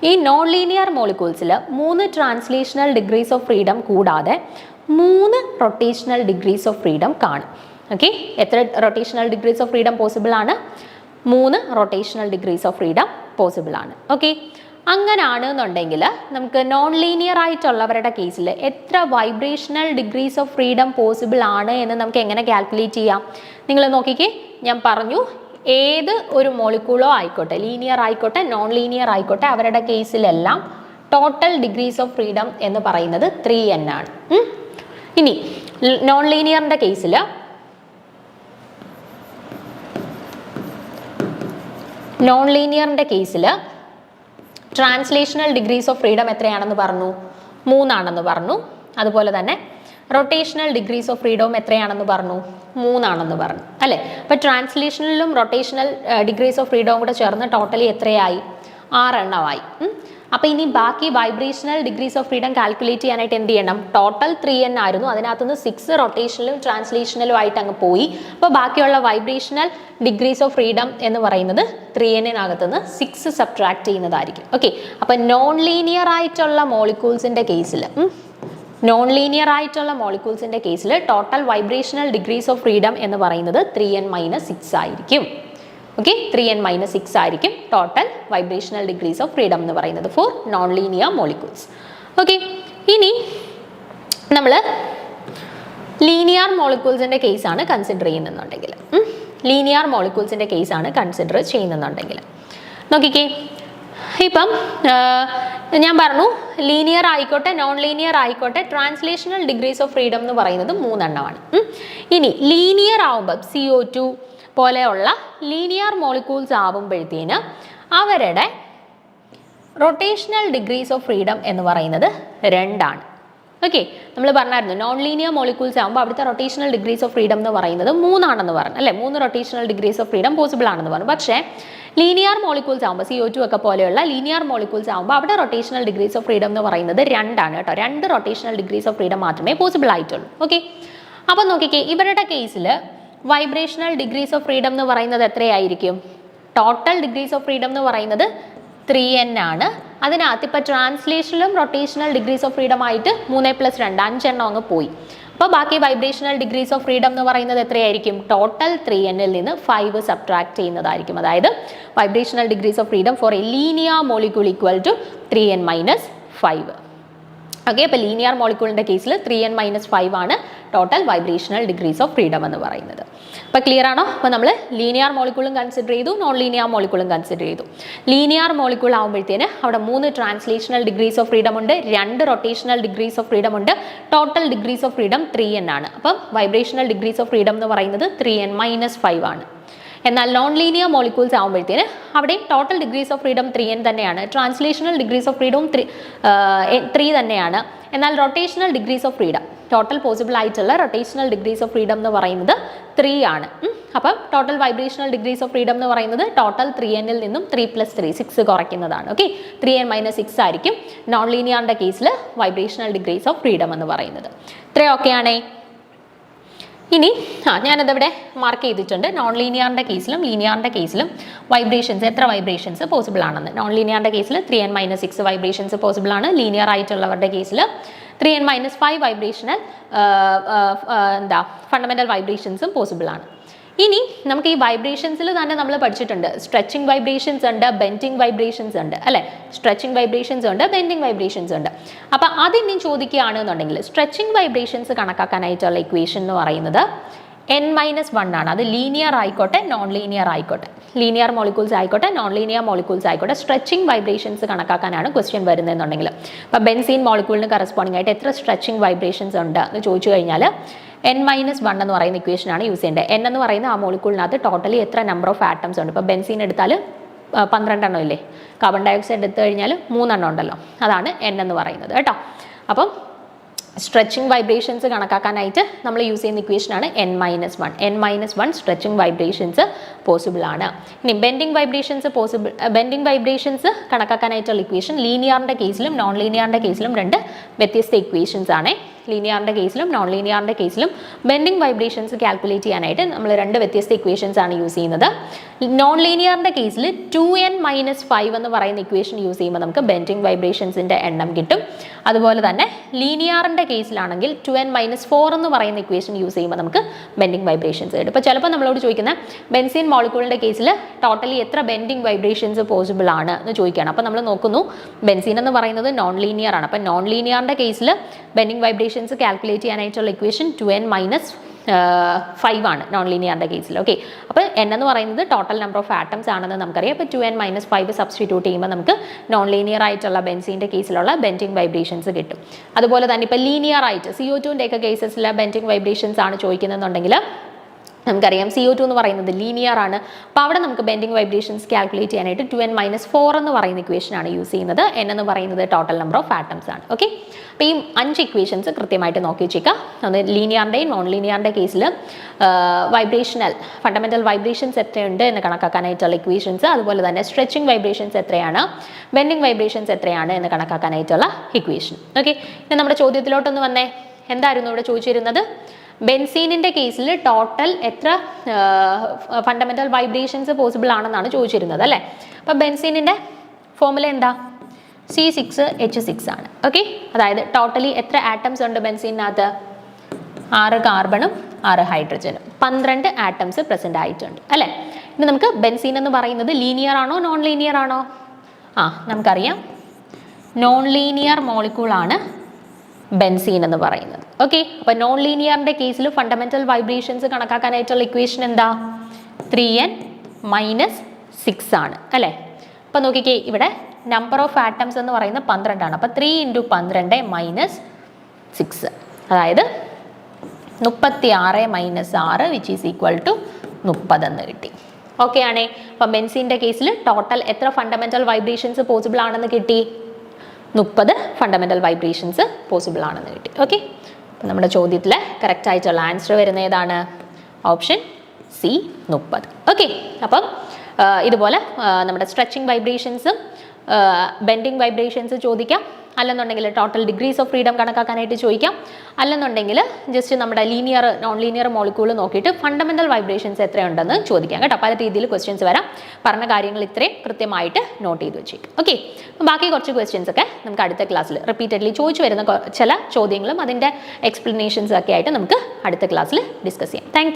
ഈ നോൺ ലീനിയർ മോളിക്യൂൾസിൽ 3 ട്രാൻസ്ലേഷണൽ ഡിഗ്രീസ് ഓഫ് ഫ്രീഡം കൂടാതെ 3 റൊട്ടേഷണൽ ഡിഗ്രീസ് ഓഫ് ഫ്രീഡം കാണും. ഓക്കെ, എത്ര rotational degrees of freedom possible ആണ്? 3 rotational degrees of freedom possible ആണ്. ഓക്കെ, അങ്ങനെയാണെന്നുണ്ടെങ്കിൽ നമുക്ക് നോൺ ലീനിയർ ആയിട്ടുള്ളവരുടെ കേസിൽ എത്ര vibrational degrees of freedom possible ആണ് എന്ന് നമുക്ക് എങ്ങനെ കാൽക്കുലേറ്റ് ചെയ്യാം? നിങ്ങൾ നോക്കിക്കേ, ഞാൻ പറഞ്ഞു ഏത് ഒരു മോളിക്യൂളോ ആയിക്കോട്ടെ, ലീനിയർ ആയിക്കോട്ടെ നോൺ ലീനിയർ ആയിക്കോട്ടെ, അവരുടെ കേസിലെല്ലാം ടോട്ടൽ ഡിഗ്രീസ് ഓഫ് ഫ്രീഡം എന്ന് പറയുന്നത് 3n ആണ്. ഇനി നോൺ ലീനിയറിൻ്റെ കേസിൽ ട്രാൻസ്ലേഷണൽ ഡിഗ്രീസ് ഓഫ് ഫ്രീഡം എത്രയാണെന്ന് പറഞ്ഞു? 3 ആണെന്ന് പറഞ്ഞു. അതുപോലെ തന്നെ റൊട്ടേഷണൽ ഡിഗ്രീസ് ഓഫ് ഫ്രീഡവും എത്രയാണെന്ന് പറഞ്ഞു? 3 ആണെന്ന് പറഞ്ഞു അല്ലേ. അപ്പോൾ ട്രാൻസ്ലേഷണലും റൊട്ടേഷണൽ ഡിഗ്രീസ് ഓഫ് ഫ്രീഡവും കൂടെ ചേർന്ന് ടോട്ടലി എത്രയായി? 6 എണ്ണമായി. അപ്പോൾ ഇനി ബാക്കി vibrational degrees of freedom calculate ചെയ്യാനായിട്ട് എന്ത് ചെയ്യണം? ടോട്ടൽ 3n ആയിരുന്നു, അതിനകത്തുനിന്ന് 6 റൊട്ടേഷണലും ട്രാൻസ്ലേഷണലും ആയിട്ട് അങ്ങ് പോയി. അപ്പോൾ ബാക്കിയുള്ള വൈബ്രേഷണൽ ഡിഗ്രീസ് ഓഫ് ഫ്രീഡം എന്ന് പറയുന്നത് 3n-നകത്തുനിന്ന് 6 സബ്ട്രാക്ട് ചെയ്യുന്നതായിരിക്കും. ഓക്കെ, അപ്പോൾ നോൺ ലീനിയർ ആയിട്ടുള്ള മോളിക്യൂൾസിൻ്റെ കേസിൽ total vibrational degrees of freedom എന്ന് പറയുന്നത് 3n - 6 ആയിരിക്കും. ഓക്കെ, 3n - 6 ആയിരിക്കും total vibrational degrees of freedom എന്ന് പറയുന്നത് four non linear molecules. Okay, ഇനി നമ്മൾ ലീനിയർ മോളിക്യൂൾസിൻ്റെ കേസാണ് കൺസിഡർ ചെയ്യുന്നുണ്ടെങ്കിൽ നോക്കിക്കേ, ഇപ്പം ഞാൻ പറഞ്ഞു ലീനിയർ ആയിക്കോട്ടെ നോൺ ലീനിയർ ആയിക്കോട്ടെ ട്രാൻസ്ലേഷണൽ ഡിഗ്രീസ് ഓഫ് ഫ്രീഡം എന്ന് പറയുന്നത് 3 എണ്ണമാണ്. ഇനി ലീനിയർ ആവുമ്പോൾ CO2 പോലെയുള്ള ലീനിയർ മോളിക്യൂൾസ് ആവുമ്പോഴത്തേന് അവരുടെ റൊട്ടേഷണൽ ഡിഗ്രീസ് ഓഫ് ഫ്രീഡം എന്ന് പറയുന്നത് 2 ആണ്. ഓക്കെ, നമ്മൾ പറഞ്ഞായിരുന്നു നോൺ ലീനിയർ മോളിക്യൂൾസ് ആകുമ്പോൾ അവിടുത്തെ റൊട്ടേഷണൽ ഡിഗ്രീസ് ഓഫ് ഫ്രീഡം എന്ന് പറയുന്നത് 3 ആണെന്ന് പറഞ്ഞു അല്ലേ, 3 rotational degrees of freedom possible ആണെന്ന് പറഞ്ഞു. പക്ഷേ ലീനിയർ മോളിക്യൂൾസ് ആകുമ്പോൾ CO2 ഒക്കെ പോലെയുള്ള ലീനിയർ മോളിക്യൂൾസ് ആകുമ്പോൾ അവിടെ റൊട്ടേഷണൽ ഡിഗ്രീസ് ഓഫ് ഫ്രീഡം എന്ന് പറയുന്നത് 2 ആണ് കേട്ടോ. 2 റൊട്ടേഷണൽ ഡിഗ്രീസ് ഓഫ് ഫ്രീഡം മാത്രമേ പോസിബിൾ ആയിട്ടുള്ളൂ. ഓക്കെ, അപ്പോൾ നോക്കിക്കേ, ഇവരുടെ കേസിൽ വൈബ്രേഷണൽ ഡിഗ്രീസ് ഓഫ് ഫ്രീഡം എന്ന് പറയുന്നത് എത്രയായിരിക്കും? ടോട്ടൽ ഡിഗ്രീസ് ഓഫ് ഫ്രീഡം എന്ന് പറയുന്നത് 3n ആണ്. അതിനകത്ത് ഇപ്പോൾ ട്രാൻസ്ലേഷനിലും റൊട്ടേഷണൽ ഡിഗ്രീസ് ഓഫ് ഫ്രീഡം ആയിട്ട് 3+2 5 എണ്ണം അങ്ങ് പോയി. അപ്പോൾ ബാക്കി വൈബ്രേഷണൽ ഡിഗ്രീസ് ഓഫ് ഫ്രീഡം എന്ന് പറയുന്നത് എത്രയായിരിക്കും? ടോട്ടൽ 3nൽ നിന്ന് 5 സബ്ട്രാക്ട് ചെയ്യുന്നതായിരിക്കും. അതായത് vibrational degrees of freedom for a linear molecule equal to 3n - 5. Okay, അപ്പോൾ ലീനിയർ മോളിക്യൂളിൻ്റെ കേസിൽ 3n - 5 ആണ് total vibrational degrees of freedom എന്ന് പറയുന്നത്. അപ്പോൾ ക്ലിയർ ആണോ? അപ്പോൾ നമ്മൾ ലീനിയർ മോളിക്യൂളും കൺസിഡർ ചെയ്തു, നോൺ ലീനിയർ മോളിക്യൂളും കൺസിഡർ ചെയ്തു. ലീനിയർ മോളിക്യൂൾ ആകുമ്പോഴത്തേന് അവിടെ 3 ട്രാൻസ്ലേഷണൽ ഡിഗ്രീസ് ഓഫ് ഫ്രീഡം ഉണ്ട്, 2 റൊട്ടേഷണൽ ഡിഗ്രീസ് ഓഫ് ഫ്രീഡം ഉണ്ട്, total degrees of freedom 3n ആണ്. അപ്പം വൈബ്രേഷണൽ ഡിഗ്രീസ് ഓഫ് ഫ്രീഡം എന്ന് പറയുന്നത് 3n - 5 ആണ്. എന്നാൽ നോൺ ലീനിയർ മോളിക്യൂൾസ് ആകുമ്പോഴത്തേന് അവിടെ total degrees of freedom 3n തന്നെയാണ്, ട്രാൻസ്ലേഷണൽ ഡിഗ്രീസ് ഓഫ് ഫ്രീഡവും 3 തന്നെയാണ്. എന്നാൽ rotational degrees of freedom, total possible ആയിട്ടുള്ള റൊട്ടേഷണൽ ഡിഗ്രീസ് ഓഫ് ഫ്രീഡം എന്ന് പറയുന്നത് 3 ആണ്. അപ്പം total vibrational degrees of freedom എന്ന് പറയുന്നത് ടോട്ടൽ 3nൽ നിന്നും 3+3 6 കുറയ്ക്കുന്നതാണ്. ഓക്കെ, 3n - 6 ആയിരിക്കും നോൺ ലീനിയറിൻ്റെ കേസിൽ വൈബ്രേഷണൽ ഡിഗ്രീസ് ഓഫ് ഫ്രീഡം എന്ന് പറയുന്നത്. ഇത്രയും ഓക്കെ ആണേ? ഇനി ഞാനതിവിടെ മാർക്ക് ചെയ്തിട്ടുണ്ട്. നോൺ ലീനിയറിൻ്റെ കേസിലും ലീനിയറിൻ്റെ കേസിലും വൈബ്രേഷൻസ്, എത്ര വൈബ്രേഷൻസ് പോസിബിൾ ആണെന്ന്. നോൺ ലീനിയറിൻ്റെ കേസിൽ 3n - 6 വൈബ്രേഷൻസ് പോസിബിൾ ആണ്. ലീനിയർ ആയിട്ടുള്ളവരുടെ കേസിൽ 3n - 5 വൈബ്രേഷണൽ ഫണ്ടമെൻ്റൽ വൈബ്രേഷൻസും പോസിബിൾ ആണ്. ഇനി നമുക്ക് ഈ വൈബ്രേഷൻസിൽ തന്നെ നമ്മൾ പഠിച്ചിട്ടുണ്ട്, സ്ട്രെച്ചിങ് വൈബ്രേഷൻസ് ഉണ്ട്, ബെൻഡിങ് വൈബ്രേഷൻസ് ഉണ്ട് അല്ലേ. സ്ട്രെച്ചിങ് വൈബ്രേഷൻസ് ഉണ്ട്, ബെൻഡിങ് വൈബ്രേഷൻസ് ഉണ്ട്. അപ്പോൾ അതിനി ചോദിക്കുകയാണെന്നുണ്ടെങ്കിൽ സ്ട്രെച്ചിങ് വൈബ്രേഷൻസ് കണക്കാക്കാനായിട്ടുള്ള ഇക്വേഷൻ എന്ന് പറയുന്നത് n - 1 ആണ്. അത് ലീനിയർ ആയിക്കോട്ടെ നോൺ ലീനിയർ ആയിക്കോട്ടെ, ലീനിയർ മോളിക്യൂൾസ് ആയിക്കോട്ടെ നോൺ ലീനിയർ മോളിക്യൂൾസ് ആയിക്കോട്ടെ, സ്ട്രെച്ചിങ് വൈബ്രേഷൻസ് കണക്കാക്കാനാണ് ക്വസ്റ്റ്യൻ വരുന്നതെന്നുണ്ടെങ്കിൽ. അപ്പോൾ ബെൻസീൻ മോളിക്യൂളിന് കറസ്പോണ്ടിങ് ആയിട്ട് എത്ര സ്ട്രെച്ചിങ് വൈബ്രേഷൻസ് ഉണ്ട് എന്ന് ചോദിച്ചു കഴിഞ്ഞാൽ n - 1 എന്ന് പറയുന്ന ഇക്വേഷനാണ് യൂസ് ചെയ്യേണ്ടത്. n എന്ന് പറയുന്ന ആ മോളിക്യൂളിനകത്ത് ടോട്ടലി എത്ര നമ്പർ ഓഫ് ആറ്റംസ് ഉണ്ട്. ഇപ്പോൾ ബെൻസീൻ എടുത്താൽ 12 എണ്ണം ഇല്ലേ, കാർബൺ ഡയോക്സൈഡ് എടുത്തു കഴിഞ്ഞാൽ 3 എണ്ണം ഉണ്ടല്ലോ, അതാണ് n എന്ന് പറയുന്നത് കേട്ടോ. അപ്പം സ്ട്രെച്ചിങ് വൈബ്രേഷൻസ് കണക്കാക്കാനായിട്ട് നമ്മൾ യൂസ് ചെയ്യുന്ന ഇക്വേഷനാണ് n - 1. n - 1 stretching vibrations possible ആണ്. ഇനി ബെൻഡിങ് വൈബ്രേഷൻസ് കണക്കാക്കാനായിട്ടുള്ള ഇക്വേഷൻ ലീനിയറിൻ്റെ കേസിലും നോൺ ലീനിയറിൻ്റെ കേസിലും 2 വ്യത്യസ്ത ഇക്വേഷൻസ് ആണ്. ലീനിയറിൻ്റെ കേസിലും നോൺ ലീനിയറിൻ്റെ കേസിലും ബെൻഡിങ് വൈബ്രേഷൻസ് കാൽക്കുലേറ്റ് ചെയ്യാനായിട്ട് നമ്മൾ 2 വ്യത്യസ്ത ഇക്വേഷൻസ് ആണ് യൂസ് ചെയ്യുന്നത്. നോൺ ലീനിയറിൻ്റെ കേസിൽ 2n - 5 എന്ന് പറയുന്ന ഇക്വേഷൻ യൂസ് ചെയ്യുമ്പോൾ നമുക്ക് ബെൻഡിങ് വൈബ്രേഷൻസിൻ്റെ എണ്ണം കിട്ടും. അതുപോലെ തന്നെ ലീനിയറിൻ്റെ കേസിലാണെങ്കിൽ 2n - 4 എന്ന് പറയുന്ന ഇക്വേഷൻ യൂസ് ചെയ്യുമ്പോൾ നമുക്ക് ബെൻഡിങ് വൈബ്രേഷൻസ് കിട്ടും. ഇപ്പോൾ ചിലപ്പോൾ നമ്മളോട് ചോദിക്കുന്ന ബെൻസീൻ മോളിക്യൂളിൻ്റെ കേസിൽ ടോട്ടലി എത്ര ബെൻഡിങ് വൈബ്രേഷൻസ് പോസിബിൾ ആണ് എന്ന് ചോദിക്കുകയാണ്. അപ്പോൾ നമ്മൾ നോക്കുന്നു, ബെൻസീൻ എന്ന് പറയുന്നത് നോൺ ലീനിയർ ആണ്. അപ്പോൾ നോൺ ലീനിയറിൻ്റെ കേസിൽ ബെൻഡിങ് വൈബ്രേഷൻസ് കാൽക്കുലേറ്റ് ചെയ്യാനായിട്ടുള്ള ഇക്വേഷൻ 2n - 5 ആണ് നോൺ ലീനിയറിൻ്റെ കേസിൽ. ഓക്കെ, അപ്പോൾ n എന്ന് പറയുന്നത് ടോട്ടൽ നമ്പർ ഓഫ് ആറ്റംസ് ആണെന്ന് നമുക്കറിയാം. അപ്പോൾ 2n - 5 സബ്സ്റ്റിറ്റ്യൂട്ട് ചെയ്യുമ്പോൾ നമുക്ക് നോൺ ലീനിയർ ആയിട്ടുള്ള ബെൻസീൻ്റെ കേസിലുള്ള ബെൻഡിങ് വൈബ്രേഷൻസ് കിട്ടും. അതുപോലെ തന്നെ ഇപ്പോൾ ലീനിയർ ആയിട്ട് CO2ൻ്റെ ഒക്കെ കേസസിലെ ബെൻഡിങ് വൈബ്രേഷൻസ് ആണ് ചോദിക്കുന്നതെന്നുണ്ടെങ്കിൽ നമുക്കറിയാം CO2 എന്ന് പറയുന്നത് ലീനിയർ ആണ്. അപ്പോൾ അവിടെ നമുക്ക് ബെൻഡിങ് വൈബ്രേഷൻസ് കാൽക്കുലേറ്റ് ചെയ്യാനായിട്ട് 2n - 4 എന്ന് പറയുന്ന ഇക്വേഷനാണ് യൂസ് ചെയ്യുന്നത്. n എന്ന് പറയുന്നത് ടോട്ടൽ നമ്പർ ഓഫ് ആറ്റംസ് ആണ്. ഓക്കെ, അപ്പോൾ ഈ 5 ഇക്വേഷൻസ് കൃത്യമായിട്ട് നോക്കി വെച്ചേക്കാം. ഒന്ന് ലീനിയറിൻ്റെയും നോൺ ലീനിയറിൻ്റെ കേസിൽ വൈബ്രേഷണൽ ഫണ്ടമെൻ്റൽ വൈബ്രേഷൻസ് എത്രയുണ്ട് എന്ന് കണക്കാക്കാനായിട്ടുള്ള ഇക്വേഷൻസ്, അതുപോലെ തന്നെ സ്ട്രെച്ചിങ് വൈബ്രേഷൻസ് എത്രയാണ്, ബെൻഡിങ് വൈബ്രേഷൻസ് എത്രയാണ് എന്ന് കണക്കാക്കാനായിട്ടുള്ള ഇക്വേഷൻ. ഓക്കെ, ഇനി നമ്മുടെ ചോദ്യത്തിലോട്ടൊന്ന് വന്നേ. എന്തായിരുന്നു ഇവിടെ ചോദിച്ചിരുന്നത്? ബെൻസീനിൻ്റെ കേസിൽ ടോട്ടൽ എത്ര ഫണ്ടമെൻ്റൽ വൈബ്രേഷൻസ് പോസിബിൾ ആണെന്നാണ് ചോദിച്ചിരുന്നത് അല്ലേ. അപ്പോൾ ബെൻസീനിൻ്റെ ഫോർമുല എന്താ? C6H6 ആണ്. ഓക്കെ, അതായത് ടോട്ടലി എത്ര ആറ്റംസ് ഉണ്ട് ബെൻസീനകത്ത്? 6 കാർബണും 6 ഹൈഡ്രജനും, 12 ആറ്റംസ് പ്രസൻ്റ് ആയിട്ടുണ്ട് അല്ലേ. ഇനി നമുക്ക് ബെൻസീൻ എന്ന് പറയുന്നത് ലീനിയർ ആണോ നോൺ ലീനിയർ ആണോ? നമുക്കറിയാം നോൺ ലീനിയർ മോളിക്യൂളാണ് ബെൻസീൻ എന്ന് പറയുന്നത്. ഓക്കെ, അപ്പോൾ നോൺ ലീനിയറിൻ്റെ കേസിൽ ഫണ്ടമെൻ്റൽ വൈബ്രേഷൻസ് കണക്കാക്കാനായിട്ടുള്ള ഇക്വേഷൻ എന്താ? 3n - 6 ആണ് അല്ലേ. അപ്പോൾ നോക്കിക്കേ, ഇവിടെ നമ്പർ ഓഫ് ആറ്റംസ് എന്ന് പറയുന്നത് 12 ആണ്. അപ്പോൾ 3 × 12 - 6, അതായത് 36 - 6 വിച്ച് ഈസ് ഈക്വൽ ടു 30 എന്ന് കിട്ടി. ഓക്കെ ആണേ. അപ്പം ബെൻസീൻ്റെ കേസിൽ ടോട്ടൽ എത്ര ഫണ്ടമെൻ്റൽ വൈബ്രേഷൻസ് പോസിബിൾ ആണെന്ന് കിട്ടി? 30 ഫണ്ടമെൻ്റൽ വൈബ്രേഷൻസ് പോസിബിൾ ആണെന്ന് കിട്ടി. ഓക്കെ, അപ്പം നമ്മുടെ ചോദ്യത്തിൽ കറക്റ്റ് ആയിട്ടുള്ള ആൻസർ വരുന്ന ഏതാണ്? Option C 30. ഓക്കെ, അപ്പം ഇതുപോലെ നമ്മുടെ സ്ട്രെച്ചിങ് വൈബ്രേഷൻസും ബെൻഡിങ് വൈബ്രേഷൻസ് ചോദിക്കാം, അല്ലെന്നുണ്ടെങ്കിൽ ടോട്ടൽ ഡിഗ്രീസ് ഓഫ് ഫ്രീഡം കണക്കാക്കാനായിട്ട് ചോദിക്കാം, അല്ലെന്നുണ്ടെങ്കിൽ ജസ്റ്റ് നമ്മുടെ ലീനിയർ നോൺ ലീനിയർ മോളിക്യൂൾ നോക്കിയിട്ട് ഫണ്ടമെൻ്റൽ വൈബ്രേഷൻസ് എത്രയുണ്ടെന്ന് ചോദിക്കാം കേട്ടോ. പല രീതിയിൽ ക്വസ്റ്റ്യൻസ് വരാം. പറഞ്ഞ കാര്യങ്ങൾ ഇത്രയും കൃത്യമായിട്ട് നോട്ട് ചെയ്ത് വെച്ചേക്കും. ഓക്കെ, ബാക്കി കുറച്ച് ക്വസ്റ്റ്യൻസ് ഒക്കെ നമുക്ക് അടുത്ത ക്ലാസ്സിൽ റിപ്പീറ്റഡ്ലി ചോദിച്ചു വരുന്ന ചില ചോദ്യങ്ങളും അതിൻ്റെ എക്സ്പ്ലനേഷൻസും ഒക്കെ ആയിട്ട് നമുക്ക് അടുത്ത ക്ലാസ്സിൽ ഡിസ്കസ് ചെയ്യാം. താങ്ക്